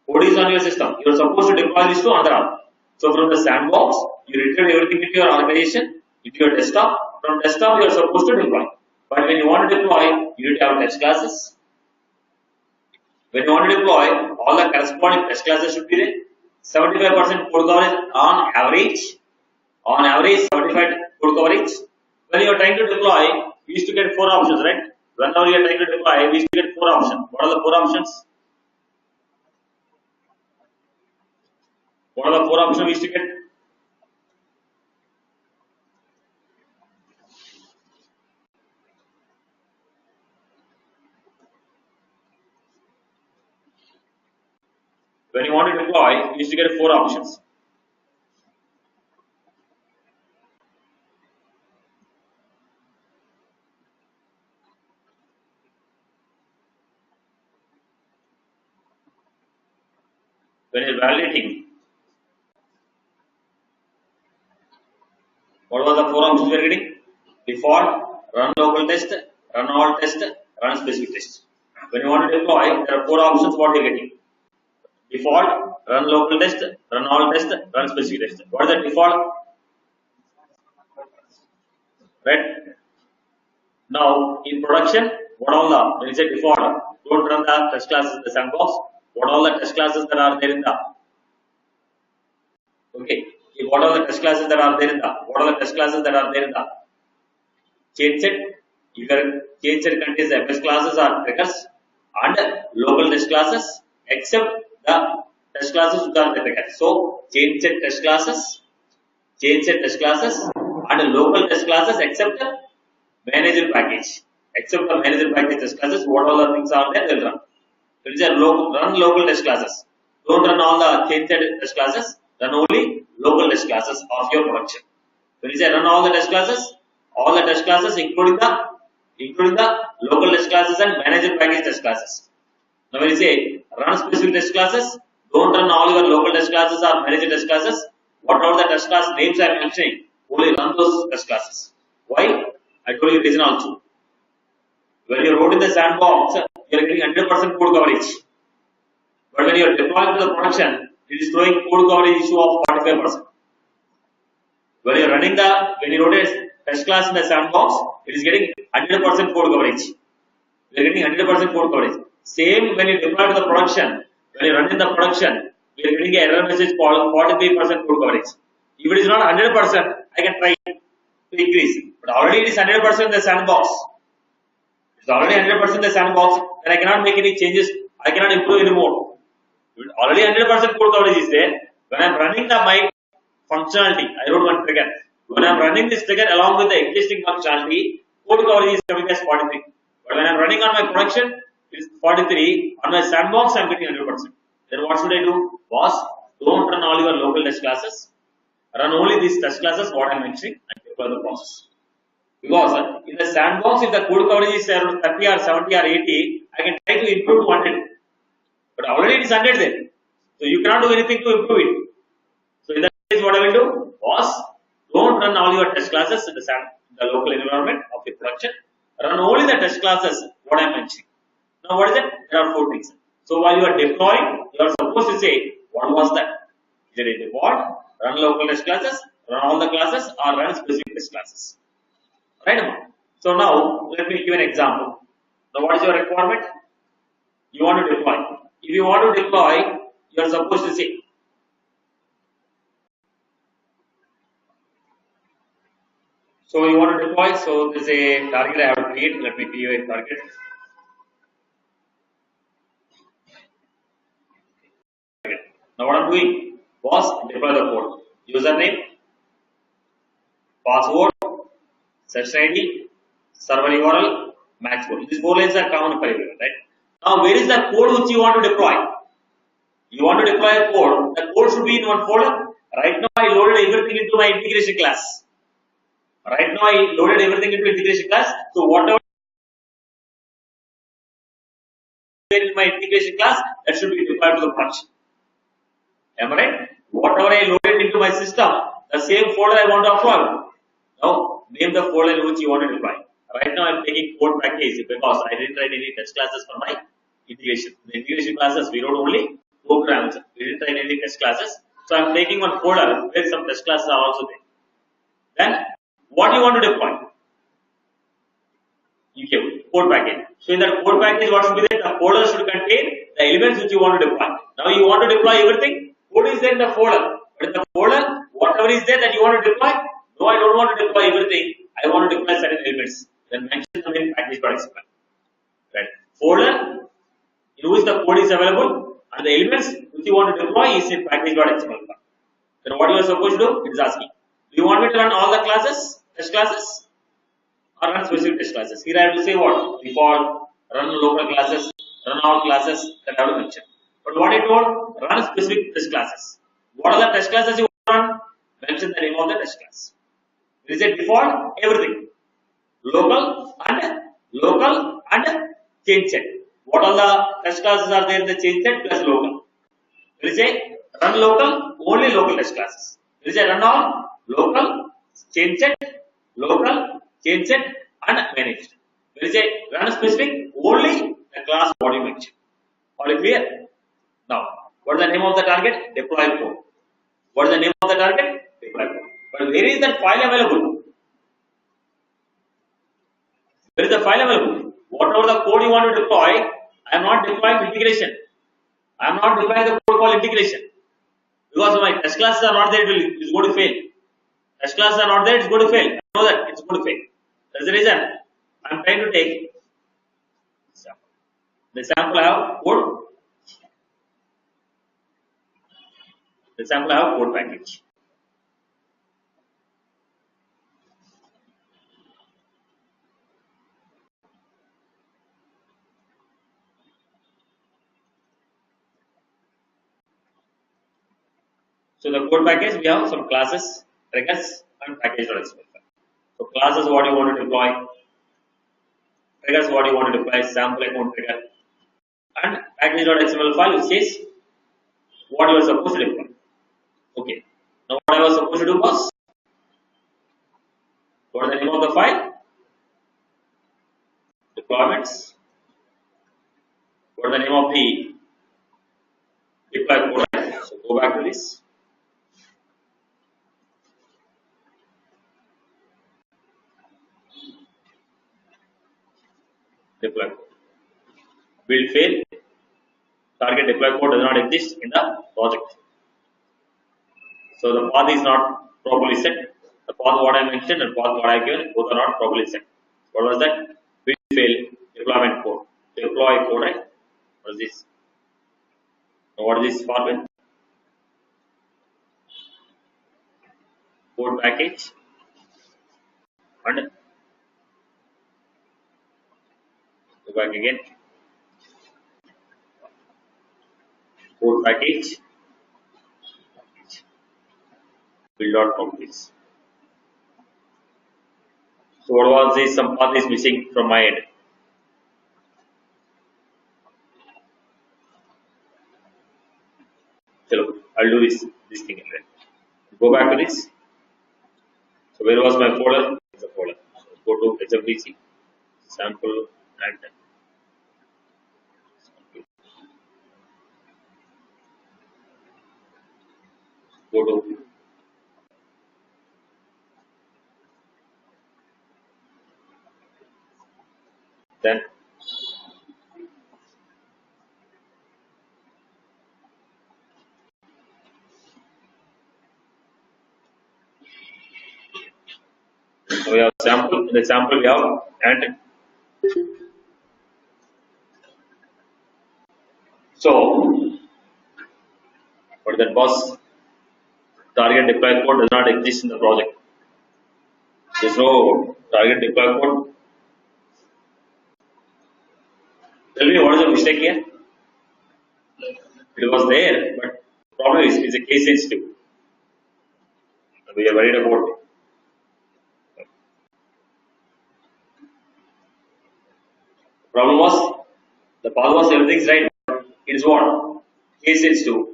Code is on your system. You are supposed to deploy this to Andhra. So from the sandbox, you retrieve everything into your organization, into your desktop. From desktop, you are supposed to deploy. But when you want to deploy, you need to have test classes. When you want to deploy, all the corresponding test classes should be there. 75% code coverage on average. On average, 75 code coverage. When you are trying to deploy, we used to get 4 options, right? Whenever you are trying to deploy, we used to get 4 options. What are the 4 options? What are the 4 options we used to get? When you want to deploy, you used to get 4 options. When you are validating, what was the 4 options we are getting? Default, run local test, run all test, run specific test. When you want to deploy, there are 4 options what we are getting. Default, run local test, run all test, run specific test. What is the default? Right? Now, in production, what all the, when you say default, don't run the test classes in the sandbox. What all the test classes that are there in the, okay, what are the test classes that are there in the, what are the test classes that are there in the change set? Your change set contains the FS classes or triggers and local test classes except the test classes which are the triggers. So, change set test classes and local test classes except the manager package. Except the manager package test classes, what all the things are there, they'll run. So, it is a run local test classes. Don't run all the change set test classes, run only local test classes of your production. When you say run all the test classes including the local test classes and manager package test classes. Now when you say run specific test classes, don't run all your local test classes or manager test classes. What are the test class names I am mentioning? Only run those test classes. Why? I told you reason also. When you wrote in the sandbox, you are getting 100% code coverage. But when you are deploying to the production, it is throwing code coverage issue of 45%. When you wrote a test class in the sandbox, it is getting 100% code coverage. We are getting 100% code coverage. Same when you deploy to the production, when you run in the production, we are getting an error message called 43% code coverage. If it is not 100%, I can try to increase. But already it is 100% in the sandbox. It is already 100% in the sandbox, then I cannot make any changes. I cannot improve anymore. Already 100% code coverage is there. When I am running my functionality, I wrote one trigger. When I am running this trigger along with the existing functionality, code coverage is coming as 43. But when I am running on my production, it is 43. On my sandbox, I am getting 100%. Then what should I do? Boss, don't run all your local test classes. Run only these test classes, what I am mentioning, and deploy the process. Because in the sandbox, if the code coverage is around 30 or 70 or 80, I can try to improve to 100. But already it is 100 there. So you cannot do anything to improve it. So in that case, what I will do was, don't run all your test classes in the local environment of your production. Run only the test classes, what I am mentioning. Now what is it? There are 4 things. So while you are deploying, you are supposed to say, what was that? Is it a default? Run local test classes, run all the classes, or run specific test classes. Right? So now, let me give an example. Now what is your requirement? You want to deploy. If you want to deploy, you are supposed to say, so you want to deploy, so there is a target I have to create. Let me create a target. Now what I am doing was deploy the code. Username, password, session ID, server URL, max code. These 4 lines are common for everyone, right? Now where is the code which you want to deploy? You want to deploy a code. The code should be in one folder. Right now I loaded everything into my integration class. Right now I loaded everything into integration class. So whatever in my integration class, that should be deployed to the production. Am I right? Whatever I loaded into my system, the same folder I want to upload. Now name the folder which you want to deploy. Right now I am taking code package because I didn't write any test classes for my integration. The integration classes we wrote only programs. We didn't write any test classes. So I am taking one folder where some test classes are also there. Then what you want to deploy? You give code package. So in that code package, what should be there? The folder should contain the elements which you want to deploy. Now you want to deploy everything. Code is there in the folder. But in the folder, whatever is there that you want to deploy, no, I don't want to deploy everything. I want to deploy certain elements. Then mention them in package.xml. Right. Folder in which the code is available and the elements which you want to deploy is in package.xml. Then what you are supposed to do? It is asking. Do you want me to run all the classes, test classes, or run specific test classes? Here I have to say what? Default, run local classes, run all classes that I have to mention. But what I told, run specific test classes. What are the test classes you want to run? Mention the name of the test class. There is a default, everything. Local and change set. What all the test classes are there in the change set plus local. There is a run local, only local test classes. There is a run all, local, change set, local, change set, and managed. There is a run specific, only the class what you mentioned. All is clear? Now, what is the name of the target? Deploy code. What is the name of the target? Deploy code. But where is that file available? Where is the file available? Whatever the code you want to deploy, I am not deploying integration. I am not deploying the code called integration. Because my test classes are not there, it is going to fail. Test classes are not there, it's going to fail. I know that it's going to fail. That's the reason I am trying to take the sample I have code. The sample I have code package. So the code package, we have some classes, triggers, and package.xml. So classes what you want to deploy, triggers what you want to deploy, sample account trigger, and package.xml file which says what you are supposed to deploy. Okay. Now what I was supposed to do was, what is the name of the file? Deployments. What is the name of the deploy code? So go back to this. Deploy code. Will fail. Target deploy code does not exist in the project. So the path is not properly set. The path what I mentioned and path what I given, both are not properly set. What was that? Will fail deployment code. Deploy code, right? What is this? Now what is this format? Code package and go back again. Code package build.complete. So what was this? Some path is missing from my end. I'll do this thing again. Go back to this. So where was my folder? It's a folder. So go to HFDC, sample and go to then so we have sample. In the sample we have and so but that was target deploy code does not exist in the project. There's no target deploy code. Tell me what is the mistake here? It was there, but the problem is it's a case sensitive. We are worried about it. The problem was the path was everything's right, but it's what? Case sensitive.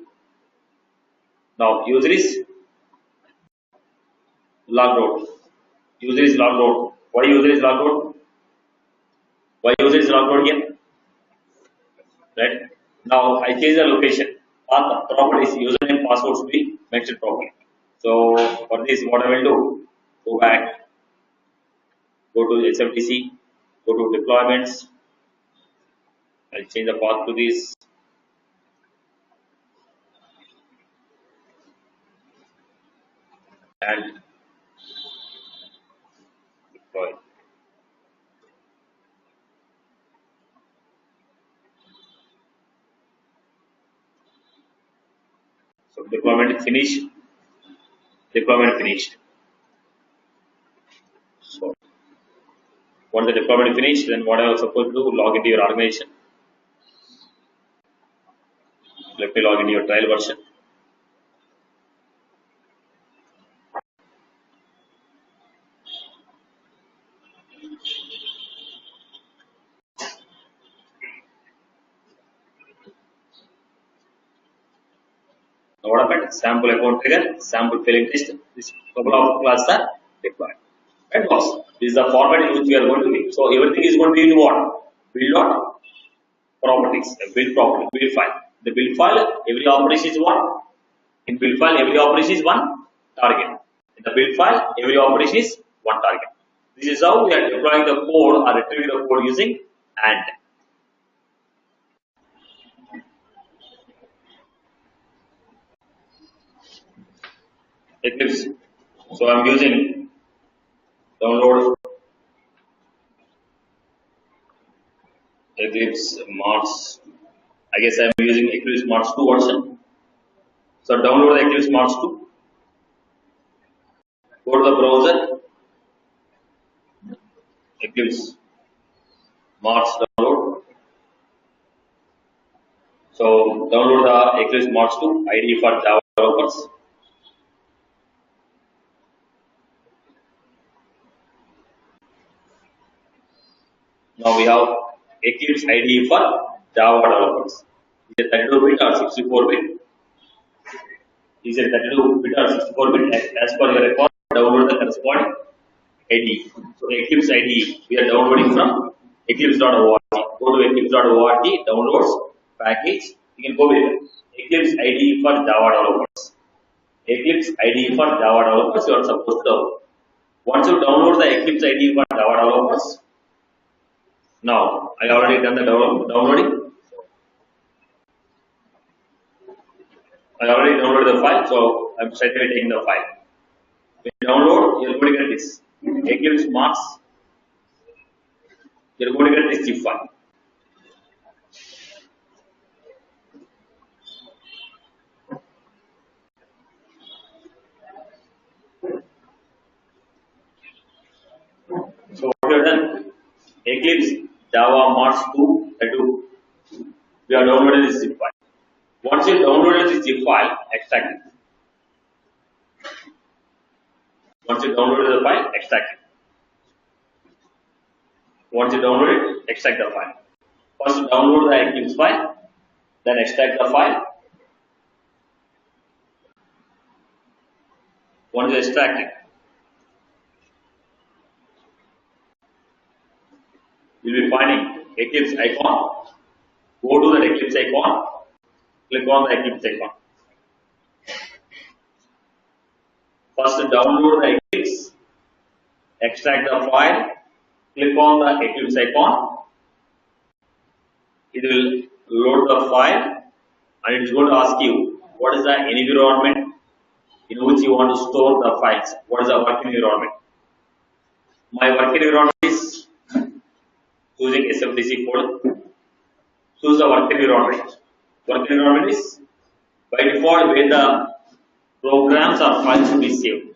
Now user is logged out. User is logged out. Why user is logged out? Why user is logged out here? Right? Now I change the location. Path properties, username, password should be mentioned properly. So for this, what I will do? Go back, go to HFDC, go to deployments. I'll change the path to this. And deploy. So deployment is finished. Deployment finished. So once the deployment is finished, then what I was supposed to do? Log into your organization. Let me log into your trial version. Now what happened? Sample account trigger, sample failing test. This couple of classes are deployed. And boss, this is the format in which we are going to be. So everything is going to be in what? Build dot properties, build property, build file. The build file, every operation is one. In build file, every operation is one target. In the build file, every operation is one target. This is how we are deploying the code or retrieving the code using AND. Eclipse. So I'm using download Eclipse March. I guess I'm using Eclipse March 2 version. So download the Eclipse March 2. Go to the browser. Eclipse March download. So download the Eclipse March 2 IDE for Java developers. Now we have Eclipse IDE for Java developers. Is it 32-bit or 64-bit? Is it 32-bit or 64-bit? As per your record, download the corresponding IDE. So Eclipse IDE, we are downloading from eclipse.org. Go to eclipse.org, downloads, package. You can go with Eclipse IDE for Java developers. Eclipse IDE for Java developers, you are supposed to download. Once you download the Eclipse IDE for Java developers, now I already done the downloading. I already downloaded the file, so I'm straight away taking the file. When you download, you're going to get this Eclipse Marks. You're going to get this zip file. So what we have done? Eclipse Java March 2 do. We have downloaded this zip file. Once you downloaded this zip file, extract it. Once you downloaded the file, extract it. Once you download it, extract the file. First download the Eclipse file, then extract the file. One is extracting. You will be finding Eclipse icon. Go to the Eclipse icon. Click on the Eclipse icon. First download the Eclipse. Extract the file. Click on the Eclipse icon. It will load the file and it is going to ask you what is the environment in which you want to store the files. What is the working environment? My working environment is choosing SFDC folder. Choose the working environment. Working environment is by default where the programs or files should be saved.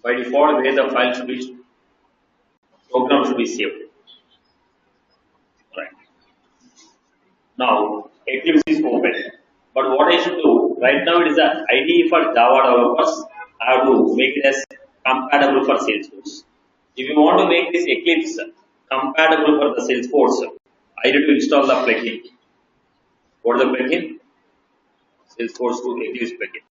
By default where the file should be program should be saved. Right. Now Eclipse is open. But what I should do right now, it is an IDE for Java developers. I have to make it as compatible for Salesforce. If you want to make this Eclipse compatible for the Salesforce, I need to install the plugin. What is the plugin? Salesforce to Eclipse plugin.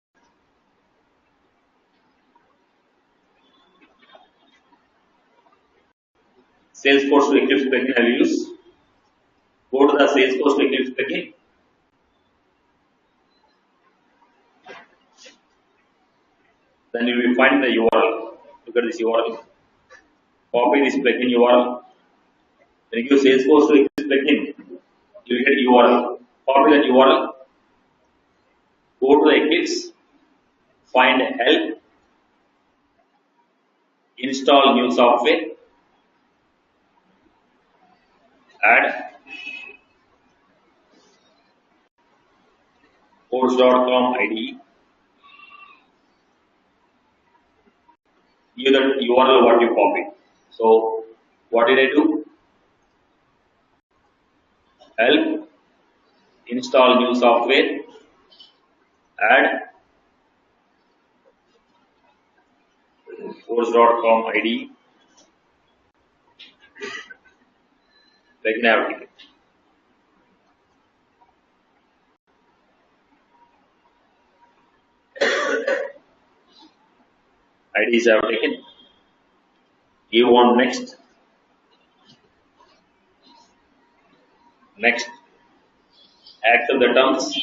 Salesforce to Eclipse plugin I will use. Go to the Salesforce to Eclipse plugin. Then you will find the URL. Look at this URL. Copy this plugin URL. When you give Salesforce to Eclipse plugin, you will get URL. Copy that URL. Go to the Eclipse. Find help. Install new software. Add course.com IDE. Give the URL what you copied. So, what did I do? Help, install new software, add course.com IDE, plugin I have taken. IDs I have taken. Give on next. Next. Accept the terms.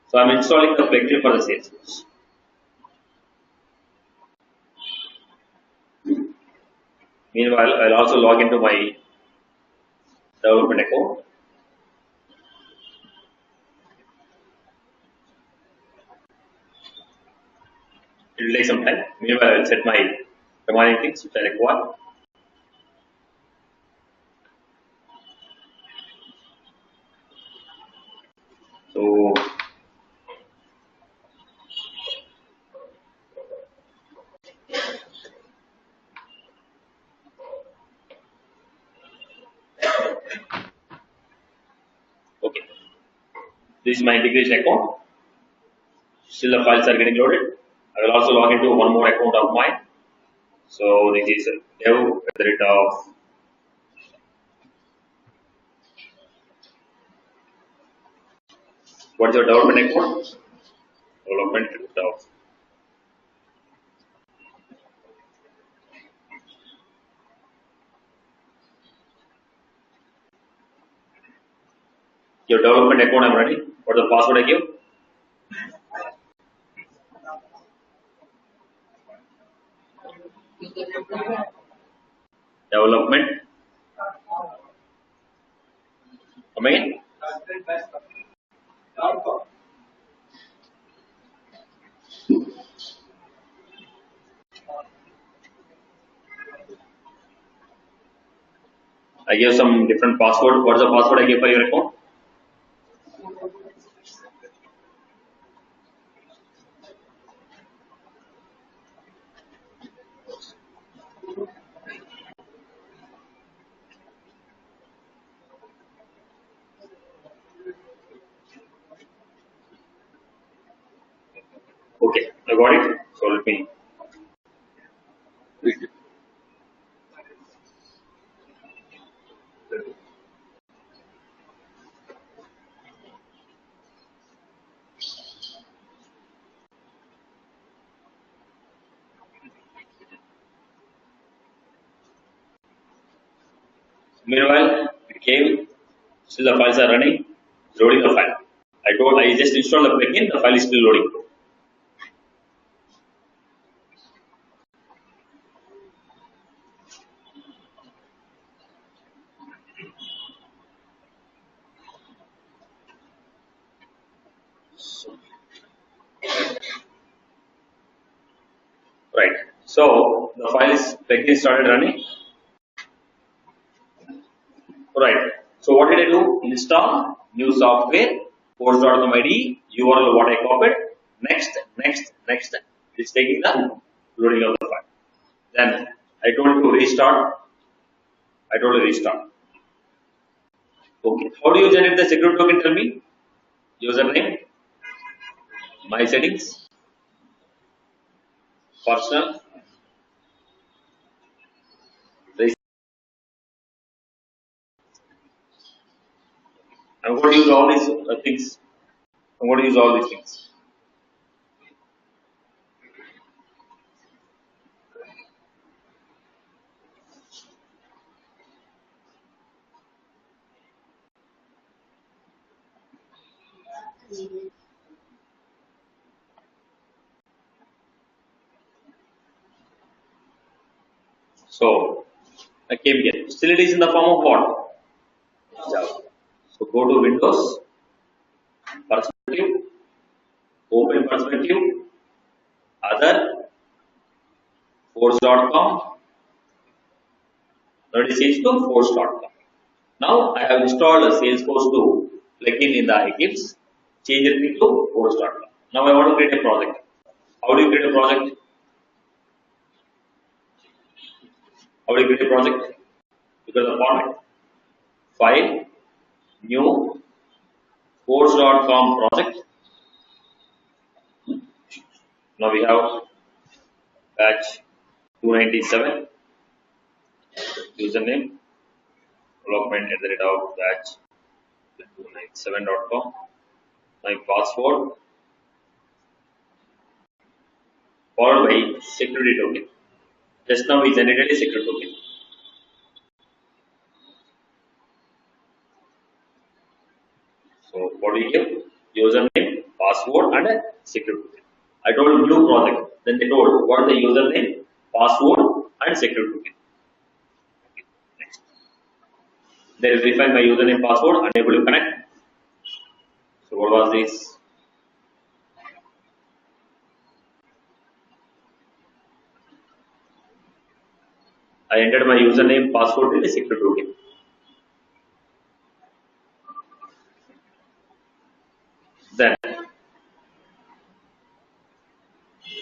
So I am installing the plugin for the Salesforce. Meanwhile, I will also log into my development account. It will take some time. Meanwhile, I will set my remaining things which I require. So, okay. This is my integration account. Still the files are getting loaded. I will also log into one more account of mine. So this is dev at the rate of what is your development account? Development of your development account. I'm ready. What is the password I give? Development. Come again. I gave some different password. What is the password I gave for your account? I got it. So let me read it. Meanwhile, it came. Still the files are running. Loading the file. I just installed the plugin. The file is still loading. Right. So the file is plugin started running. Right. So what did I do? Install new software, course.com ID, URL what I copied. Next. It's taking the loading of the file. Then I told it to restart. I told it restart. Okay. How do you generate the security token? Tell me. Username, my settings, personal. I'm going to use all these things. I'm going to use all these things. So I came here. Still it is in the form of what? Java. So go to Windows, perspective, open perspective, other, force.com. Now it is changed to force.com. Now I have installed a Salesforce 2 plugin in the Eclipse, change it to force.com. Now I want to create a project. How do you create a project? How do you create a project? Because the format, file, new, force.com project. Now we have batch 297, username, development at the rate of batch 297.com, my password, followed by security token. Just now we generated a security token. So what we give? Username, password and a security token. I told new project. Then they told what is the username, password and security token. Next. They verify my username, password, unable to connect. So what was this? I entered my username, password in a security token. Then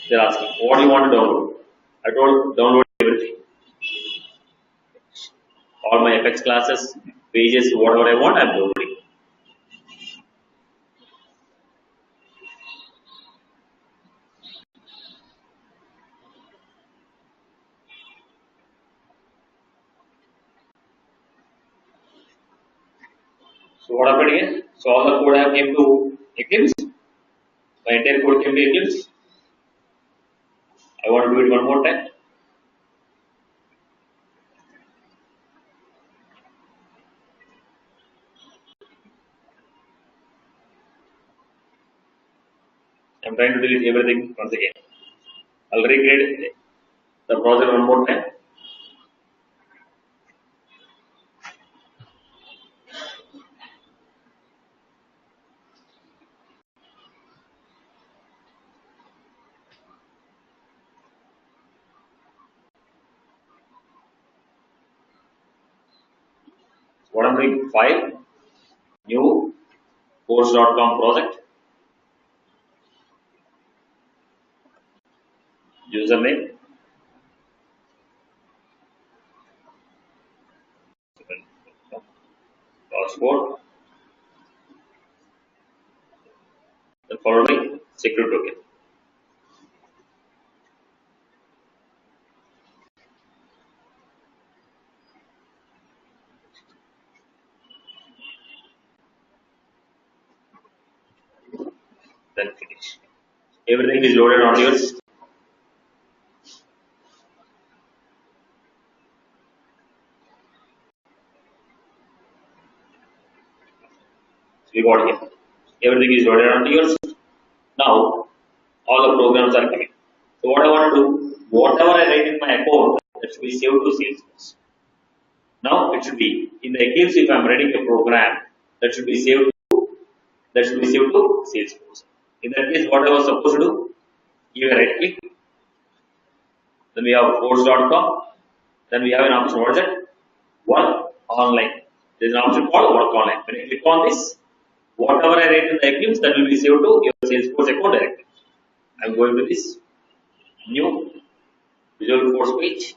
they're asking, what do you want to download? I told download everything. All my FX classes, pages, whatever I want, I'm downloading. So what happened here? So all the code I have came to Eclipse. My entire code came to Eclipse. I want to do it one more time. I'm trying to delete everything once again. I'll recreate the project one more time. So what I'm doing, file, new, course.com project, username, password, then followed by security token. then finish. Everything is loaded on yours. We got here. Everything is loaded onto yours. Now all the programs are coming. So what I want to do, whatever I write in my account, that should be saved to Salesforce. Now it should be in the Eclipse. If I am writing a program, that should be saved to Salesforce. In that case, what I was supposed to do, give a right click. Then we have course.com. Then we have an option. What is it? Work online. There is an option called work online. When I click on this, whatever I write in the Eclipse, that will be saved to your Salesforce account directly. I am going to this new Visual Force page.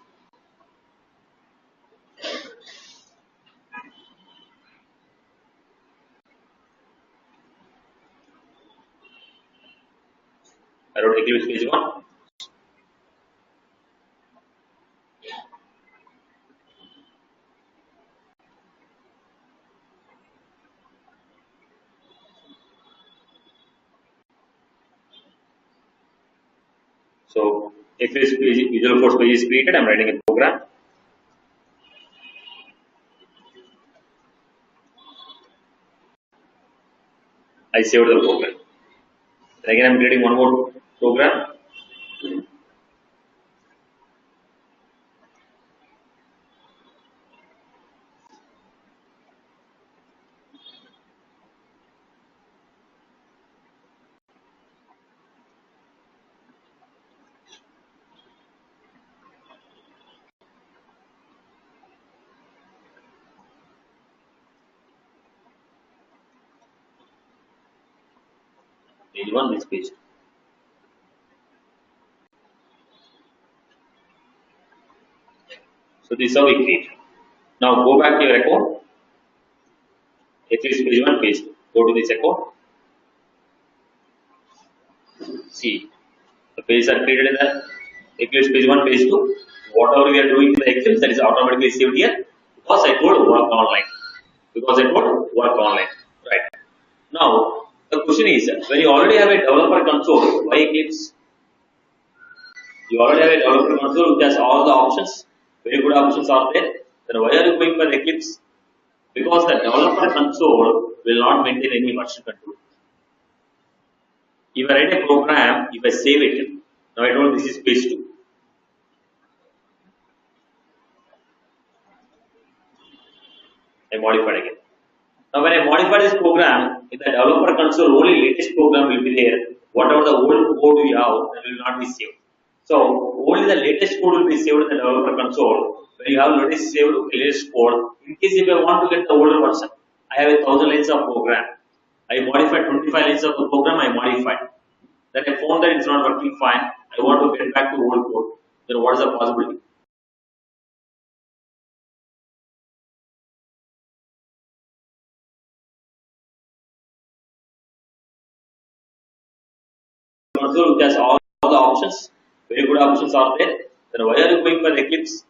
I wrote Eclipse page 1. So Eclipse page, Visual Force page is created. I am writing a program. I saved the program. And again, I am creating one more program. Page 1, this page 2. So this is how we create. Now go back to your account. Eclipse page 1, page 2. Go to this account. See, the pages are created in the Eclipse page 1, page 2. Whatever we are doing in the Eclipse, that is automatically saved here because I told work online. Right. Now, the question is, when you already have a developer console, why Eclipse? You already have a developer console which has all the options, very good options are there. Then why are you going for Eclipse? Because the developer console will not maintain any version control. If I write a program, if I save it, now I told this is page 2. I modified again. Now when I modify this program, in the developer console, only latest program will be there. Whatever the old code we have, that will not be saved. So only the latest code will be saved in the developer console. When you have latest code, in case if I want to get the older version, I have 1,000 lines of program. I modified 25 lines of the program. I modified. Then I found that it's not working fine. I want to get back to old code. Then what is the possibility? Console which has all the options, very good options are there. Then why are you going for Eclipse?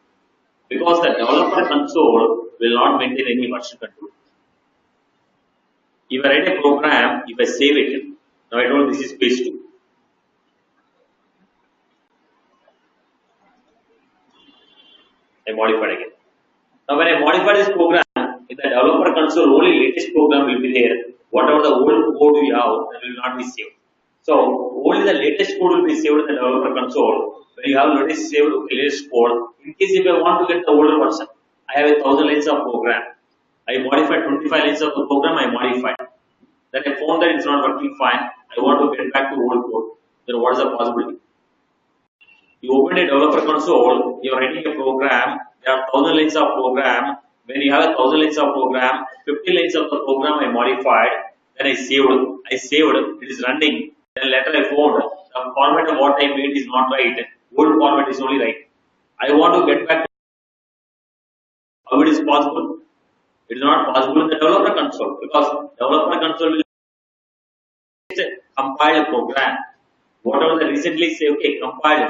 Because the developer console will not maintain any version control. If I write a program, if I save it, now I told this is page 2. I modified again. Now when I modify this program, in the developer console, only latest program will be there. Whatever the old code we have, that will not be saved. So only the latest code will be saved in the developer console. When you have latest code, in case if I want to get the older version, I have 1,000 lines of program. I modified 25 lines of the program. I modified. Then I found that it's not working fine. I want to get back to old code. Then what is the possibility? You open a developer console. You are writing a program. There are 1,000 lines of program. When you have 1,000 lines of program, 50 lines of the program I modified. Then I saved. It is running. Then later I found the format of what I made is not right. Old format is only right. I want to get back to how it is possible. It is not possible in the developer console because developer console will compile a program. Whatever the recently say, okay,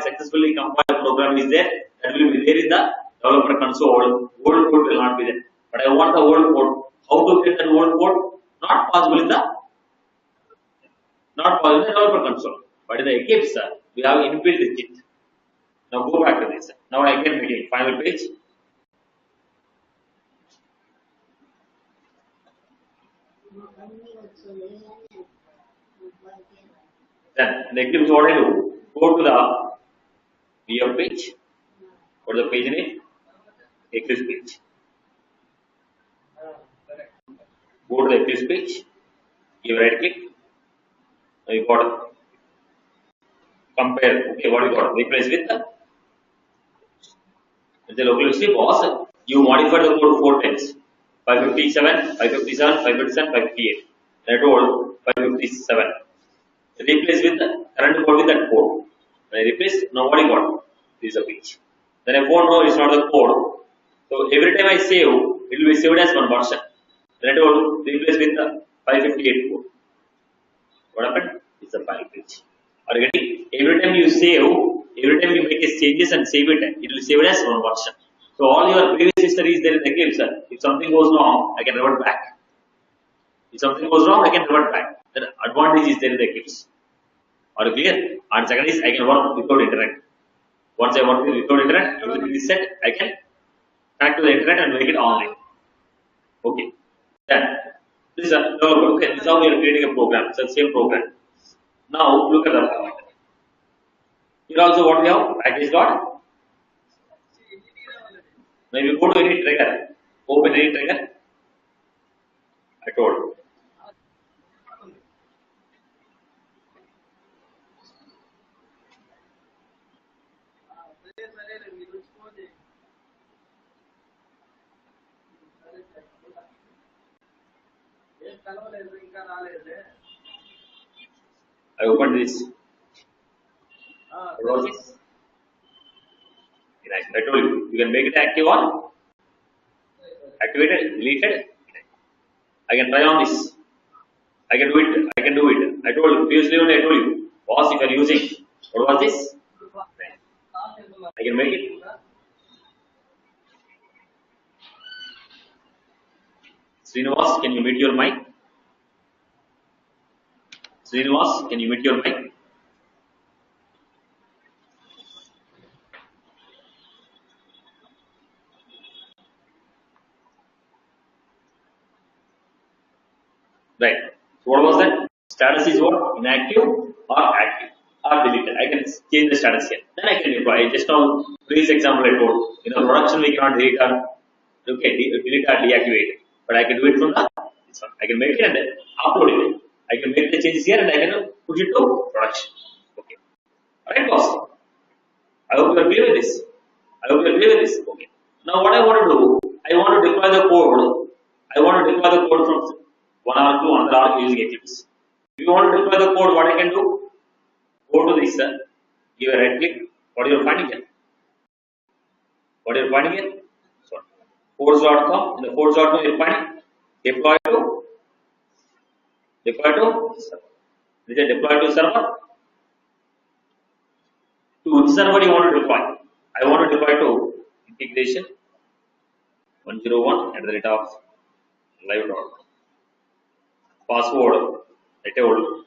successfully compiled program is there, that will be there in the developer console. Old code will not be there. But I want the old code. How to get that old code? Not possible in the Not possible in the developer console. But in the Eclipse, we have inbuilt kit. Now go back to this. Now I can begin. Final page. Then in the Eclipse, what I do? Go to the VM page. What is the page name? Eclipse page. Go to the Eclipse page. Give right click. Now you got compare. Okay, what you got? Replace with the local USB was you modified the code 4 times. 557, 557, 557, 558. I told 557. Replace with the current code with that code. When I replace, now what you got? This is a page. Then I won't know it's not the code. So every time I save, it will be saved as one version. Then I told replace with the 558 code. What happened? It's a file page. Are you getting? Every time you save, every time you make a changes and save it, it will save it as one version. So all your previous history is there in the Eclipse. If something goes wrong, I can revert back. If something goes wrong, I can revert back. The advantage is there in the Eclipse. Are you clear? And second is I can work without internet. Once I work without internet, everything is set. I can connect to the internet and make it online. Okay. Then this is okay. This is how we are creating a program. It's the same program. Now look at the format. Here also what we have package dot. Now if you go to any trigger, open any trigger. I told. I opened this. What was this? I told you, you can make it active on, activated, deleted. I can try on this. I can do it. I can do it. I told you, previously only I told you. Boss, if you are using, what was this? I can make it. Srinivas, can you mute your mic? Srinivas, can you mute your mic? Right. So what was that? Status is what? Inactive or active or deleted. I can change the status here. Then I can deploy. Just now, previous example I told. In the production we cannot delete or delete or deactivate. But I can do it from the this one. I can make it and then upload it. I can make the changes here and I can push it to production. Okay. Alright, boss. I hope you are clear with this. I hope you are clear with this. Okay. Now what I want to do, I want to deploy the code. I want to deploy the code from one hour to another hour using Eclipse. If you want to deploy the code, what I can do? Go to this, give a right click. What you are finding here? What you are finding here? So, codes.com. In the codes.com, you are finding deploy to server. This is deploy to server. To which server you want to deploy? I want to deploy to integration 101 at the rate of live.com. Password I told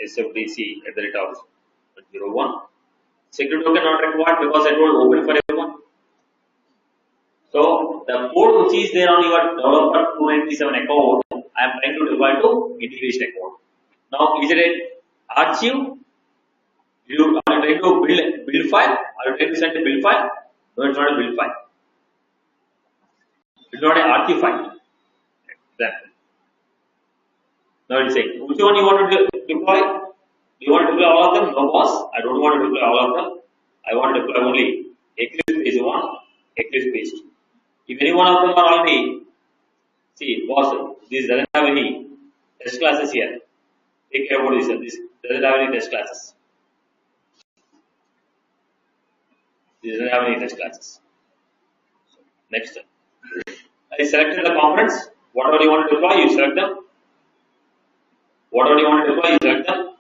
SFDC at the rate of 101. Security token not required because I told open for everyone. So the code which is there on your developer 297 account, I am trying to deploy to integration account. Now is it an archive? You are trying to build file? Are you trying to send a build file? No, it's not a build file. It's not an archive file. Then now it's saying which one you want to deploy? Do you want to deploy all of them? No, boss. I don't want to deploy all of them. I want to deploy only Eclipse page 1, Eclipse page 2. If any one of them are already, see, boss, this doesn't have any test classes here. Take care about this. This doesn't have any test classes. This doesn't have any test classes. Next. I selected the components. Whatever you want to deploy, you select them. Whatever you want to deploy, you select them.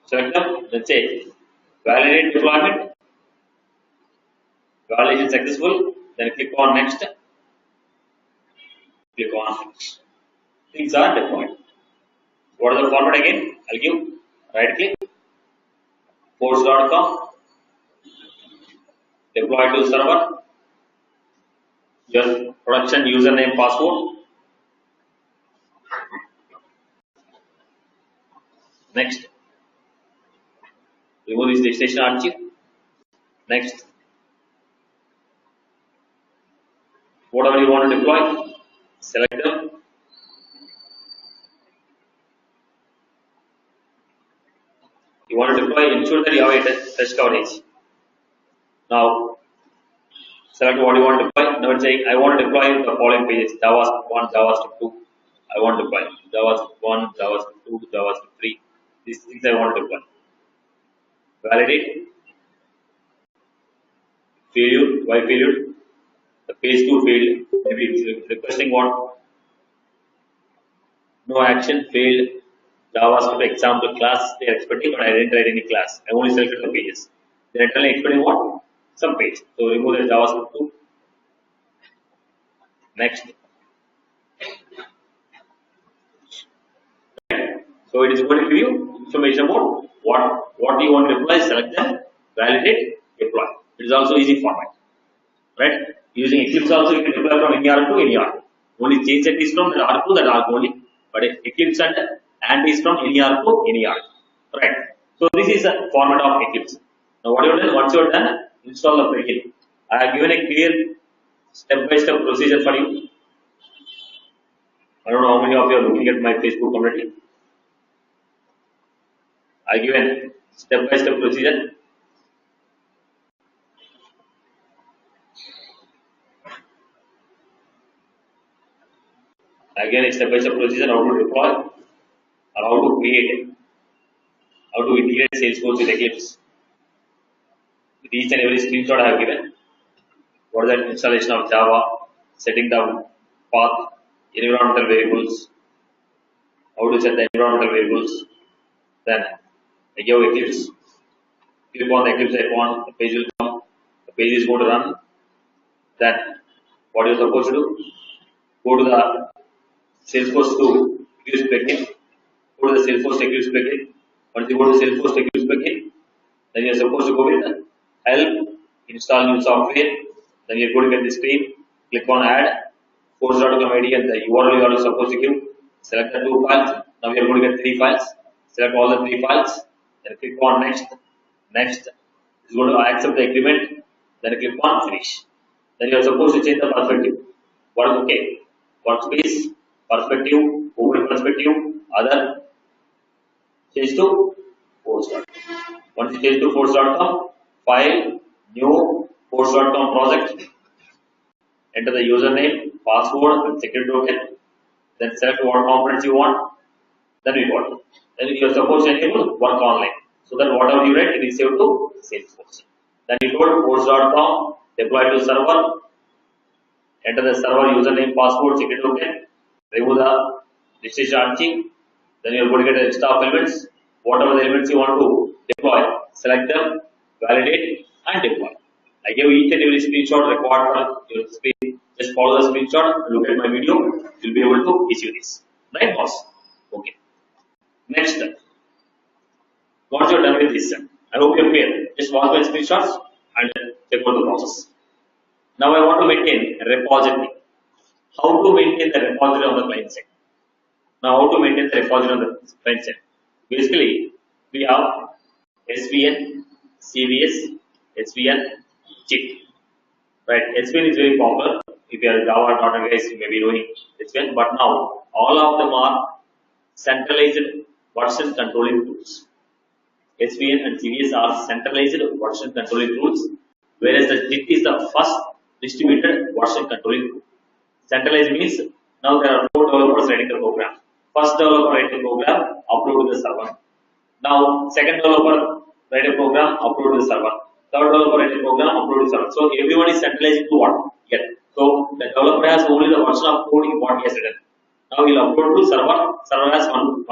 Select them. Let's say validate deployment. Validation successful. Then click on next. Click on next. Things are deployed. What is the format again? I'll give right click, force.com, deploy to server, your production username, password. Next, remove this destination archive. Next, whatever you want to deploy, select them. You want to deploy, ensure that you have a test coverage. Now, select what you want to deploy. Now it's saying I want to deploy the following pages: JavaScript 1, JavaScript 2. I want to deploy JavaScript 1, JavaScript 2, JavaScript 3. These things I want to deploy. Validate. Failure. Why failure? The page 2 failed. Maybe it's requesting what? No action, failed. JavaScript example class they are expecting, but I didn't write any class. I only selected the pages. They are internally expecting what? Some page. So remove the JavaScript 2. Next. So it is going to give you information about what you want to deploy. Select them, validate, deploy. It is also easy format. Right? Using Eclipse also you can deploy from any arc to any arc. Only change that is from that arc to that arc only. But Eclipse and is from any arc to any arc. Right? So this is the format of Eclipse. Now what you have done? Once you have done, install the plugin. I have given a clear step-by-step procedure for you. I don't know how many of you are looking at my Facebook community. I have given step-by-step procedure. Again, step-by-step procedure how to deploy or how to create, how to integrate Salesforce with Eclipse. With each and every screenshot I have given. What is that installation of Java, setting the path, environmental variables, how to set the environmental variables. Then I give Eclipse. Click on the Eclipse icon, the page will come, the page is going to run. Then what you are supposed to do? Go to the Salesforce to Eclipse plugin. Go to the Salesforce Eclipse plugin. Once you go to Salesforce Eclipse plugin, then you are supposed to go with help, install new software. Then you are going to get the screen. Click on add, force.com ID and the URL you are supposed to give. Select the 2 files. Now you are going to get 3 files. Select all the 3 files. Then click on next. Next is going to accept the agreement. Then click on finish. Then you are supposed to change the perspective. What is okay? Workspace, perspective, open perspective, other, change to force.com. Once you change to force.com, file, new, force.com project, enter the username, password and security token, then select what components you want, then we got it. Then you are supposed to enable work online. So that whatever you write, it is saved to Salesforce. Then you go to force.com, deploy to server, enter the server username, password, security token, remove the destination archive, then you are going to get a list of elements. Whatever the elements you want to deploy, select them, validate and deploy. I gave each and every screenshot required for your screen. Just follow the screenshot, look at my video, you will be able to issue this. Right, boss? Okay. Next, once you are done with this, I hope you are clear. Just watch my screenshots and check out the process. Now I want to maintain a repository. How to maintain the repository on the client side? Now how to maintain the repository on the client side? Basically, we have SVN, CVS, SVN, JIT. Right? SVN is very popular. If you are Java .NET guys, you may be knowing SVN. But now all of them are centralized version controlling tools. SVN and CVS are centralized version controlling tools, whereas the JIT is the first distributed version controlling tool. Centralized means now there are 4 developers writing the program. First developer write the program, upload to the server. Now second developer write a program, upload to the server. Third developer write a program, upload to the server. So everyone is centralized to what? Yet. So the developer has only the version of code in what he has written. Now he will upload to server. Server has 1.0.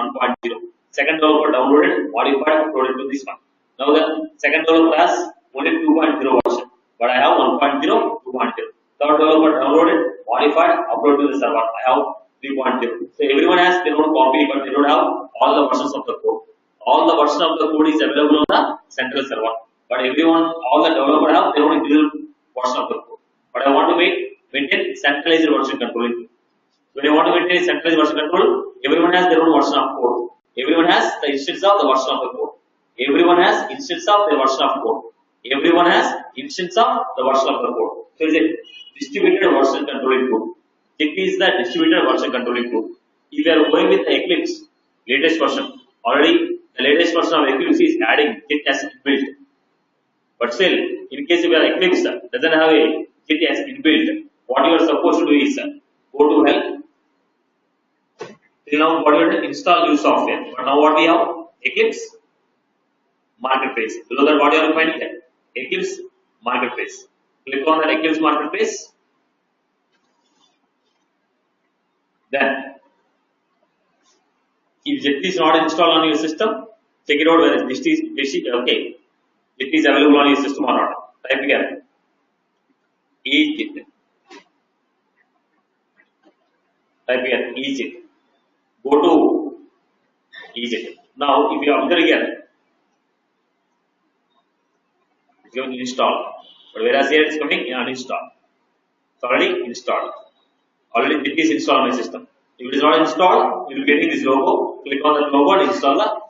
Second developer downloaded, modified, uploaded to this one. Now the second developer has only 2.0 version, but I have 1.0, 2.0. Third developer downloaded, modified, uploaded to the server. I have 3.0. So everyone has their own copy, but they don't have all the versions of the code. All the version of the code is available on the central server. But everyone, all the developer have their own individual version of the code. But I want to maintain centralized version control. When you want to maintain centralized version control, everyone has their own version of code. Everyone has the instance of the version of the code. Everyone has instance of the version of code. Everyone has instance of the version of the code. So it's a distributed version controlling tool. It is the distributed version controlling tool. If you are going with the Eclipse latest version, already the latest version of Eclipse is adding Git as inbuilt. But still, in case if your Eclipse doesn't have a Git as inbuilt, what you are supposed to do is go to help. Till now, what you have install new software. But now what we have? Eclipse Marketplace. Below that, what you are finding there? Eclipse Marketplace. Click on that Eclipse Marketplace. Then, if Jet is not installed on your system, check it out whether this is okay. Jet is available on your system or not. Type here. Ejit. Type here Ejit. Go to Ejit. Now, if you observe here, it's going to install. But whereas here it's coming uninstall. It's already installed. Already Jet is installed on my system. If it is not installed, you will be getting this logo. Click on the logo and install the.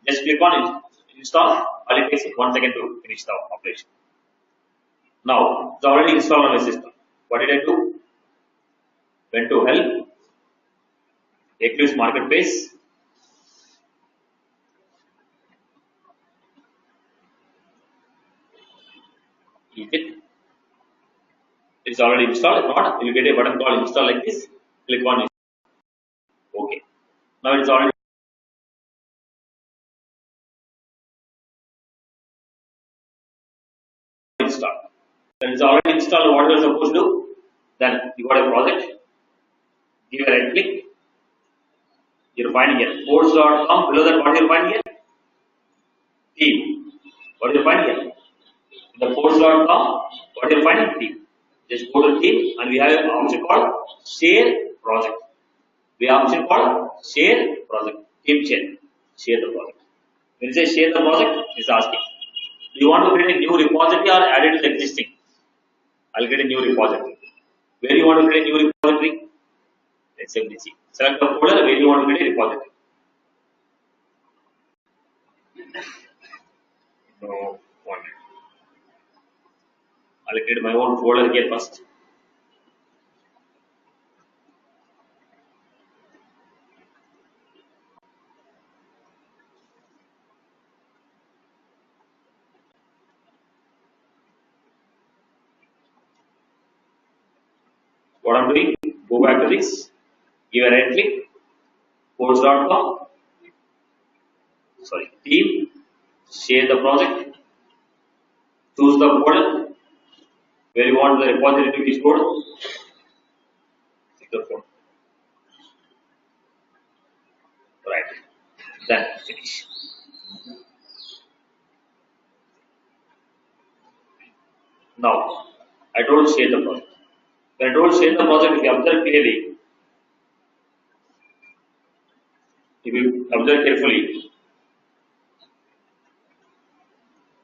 Just click on install. All it takes 1 second to finish the operation. Now it's already installed on my system. What did I do? Went to help. Eclipse Marketplace. It's already installed. If not, you will get a button called install like this. Click on it. Okay. Now it's already installed. When it's already installed, what you are supposed to do? Then you got a project. Give a right click. You're finding here. Codes.com. Below that, what you're finding here? Team. What you're finding here? In the codes.com, what you're finding? Team. Just go to team and we have an option called share project. We have an option called share project. Team share. Share the project. When you say share the project, it's asking. Do you want to create a new repository or add it to the existing? I'll get a new repository. Where you want to create a new repository? Let's say this. Select the folder where you want to create a repository. No one. I'll create my own folder here first. What I'm doing, go back to this, give a right click, codes.com, team, share the project, choose the folder where you want the repository to be stored, secure folder. Right, then finish. Now, I told share the project. When I told share the project, if you observe clearly, if you observe carefully,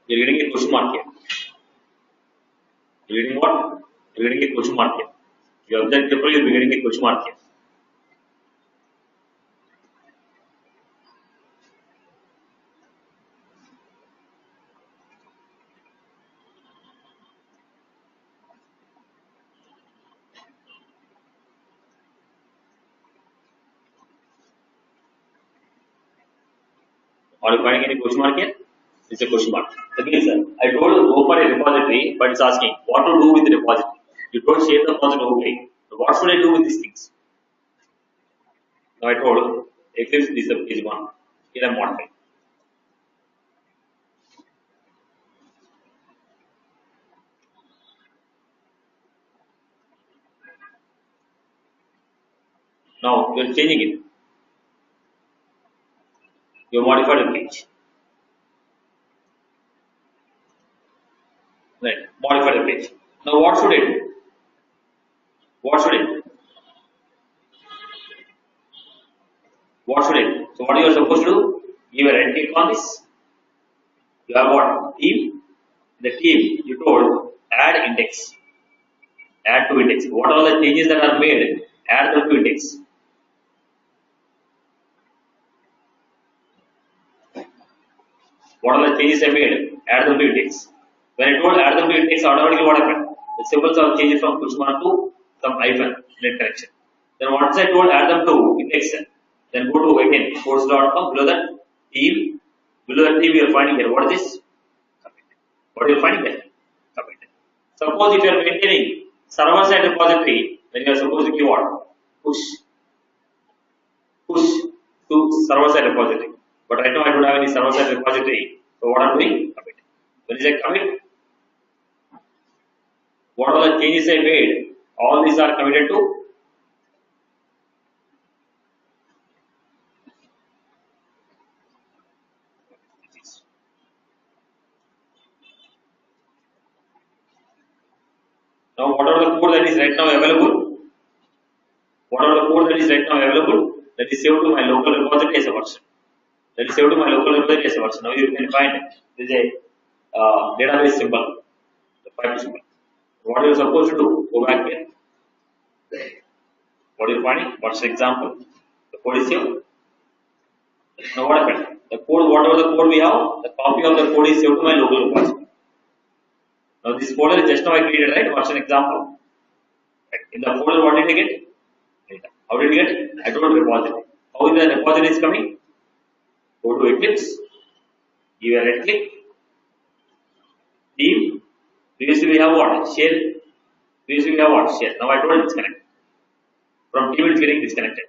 you're getting a question mark here. You're getting what? You're getting a question mark here. If you observe carefully, you'll be getting a question mark here. Are you finding any question mark here? It's a question mark. That means, I told you go for a repository, but it's asking what to do with the repository. You don't share the project, okay. So what should I do with these things? Now I told Eclipse is the page 1. Here I am modifying. Now you are changing it. You modified the page. Right. Modify the page. Now what should I do? What should I do? What should I do? So what you are supposed to do? Give a right click on this. You have what? Team. The team, you told add index. Add to index. What are the changes that are made? Add them to index. What are the changes I made? Add them to index. When I told add them to index, automatically what happened? The symbols are changed from push mark to some hyphen net connection. Then once I told add them to index, then go to again course.com. Below that team, you are finding here. What is this? What you are finding there? Suppose if you are maintaining server side repository, then you are supposed to give what? Push to server side repository. But right now I don't have any server side repository. So what I'm doing? Commit. When is a commit? What are the changes I made? All these are committed to. Now whatever the code that is right now available, that is saved to my local repository as a version. Now you can find there is a database symbol, the pipe symbol. What you are supposed to do? Go back here. What are you finding? What's the example? The code is saved. Now what happened? The code, whatever the code we have, the copy of the code is saved to my local repository. Now this folder is just now I created, right? What's an example? Right. In the folder, what did I get? Data. How did you get? I told repository. How is the repository is coming? Go to Eclipse, give a right click, team. Previously we have what? Share. Share. Now I told disconnect. From team it is getting disconnected.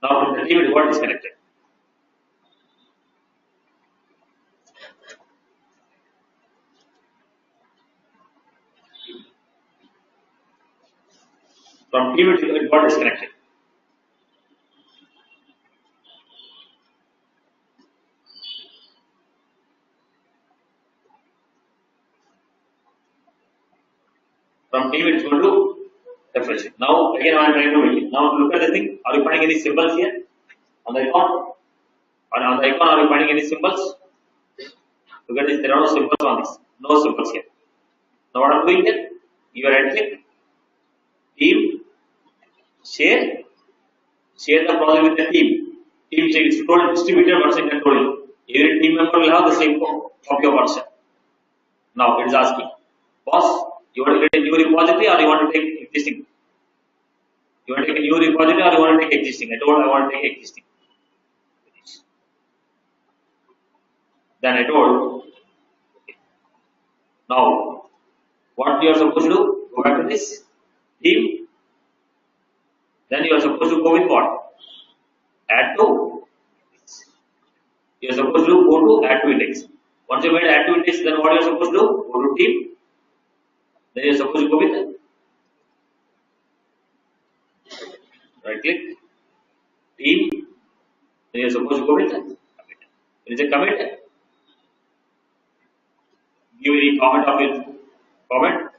Now from the team it got disconnected. From team it got disconnected. From team it is going to refresh it. Now again I am trying to make it. Now look at the thing. Are you finding any symbols here? On the icon? On the icon are you finding any symbols? Look at this. There are no symbols on this. No symbols here. Now what I am doing here? Give a right click. Team. Share the project with the team. Team share is told distributed version controlling. Every team member will have the same copy of version. Now it is asking, boss, you want to get a new repository or you want to take existing? You want to take a new repository or you want to take existing? I told I want to take existing. Then I told, okay. Now what you are supposed to do? Go back to this team. Then you are supposed to go with what? Add to. You are supposed to go to add to index. Once you made add to index, then what you are supposed to do? Go to team. Then you are supposed to go with right click, team. Then you are supposed to go with commit. When is a commit? Give any comment of your comment,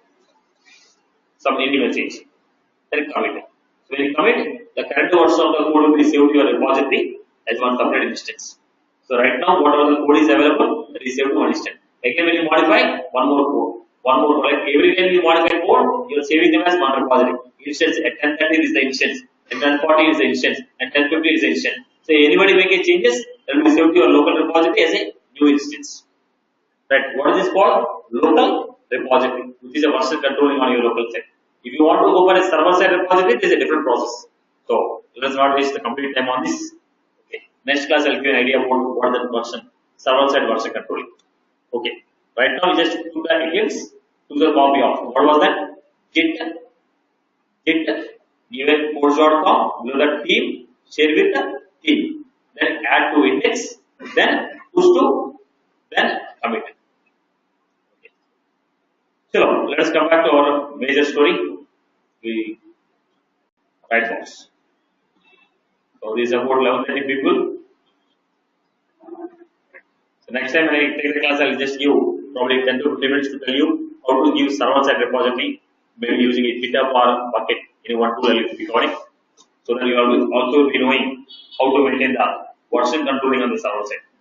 some any message. Then commit. So when you commit, the current version of the code will be saved to your repository as one separate instance. So right now, whatever the code is available, that is saved to one instance. Again, when you modify, one more code. Like every time you modify code, you are saving them as one repository. Instance at 10:30 is the instance, at 10:40 is the instance, and 10:50 is the instance. So anybody make a changes, that will be saved to your local repository as a new instance. Right? What is this called? Local repository, which is a version controlling on your local site. If you want to open a server side repository, there is a different process. So let us not waste the complete time on this. Okay. Next class, I'll give you an idea about what that version, server side version controlling. Okay. Right now, we just took the Eclipse, took the copy of what was that? Git, given course.com, below the team, share with the team, then add to index, then push to, then commit. Okay. So let us come back to our major story. We write box. So this is about 11:30 people. So next time when I take the class, I will just give probably 10 to 15 minutes to tell you how to give server side repository, maybe using a GitHub or bucket in one tool I will be covering. So that you will also be knowing how to maintain the version controlling on the server side.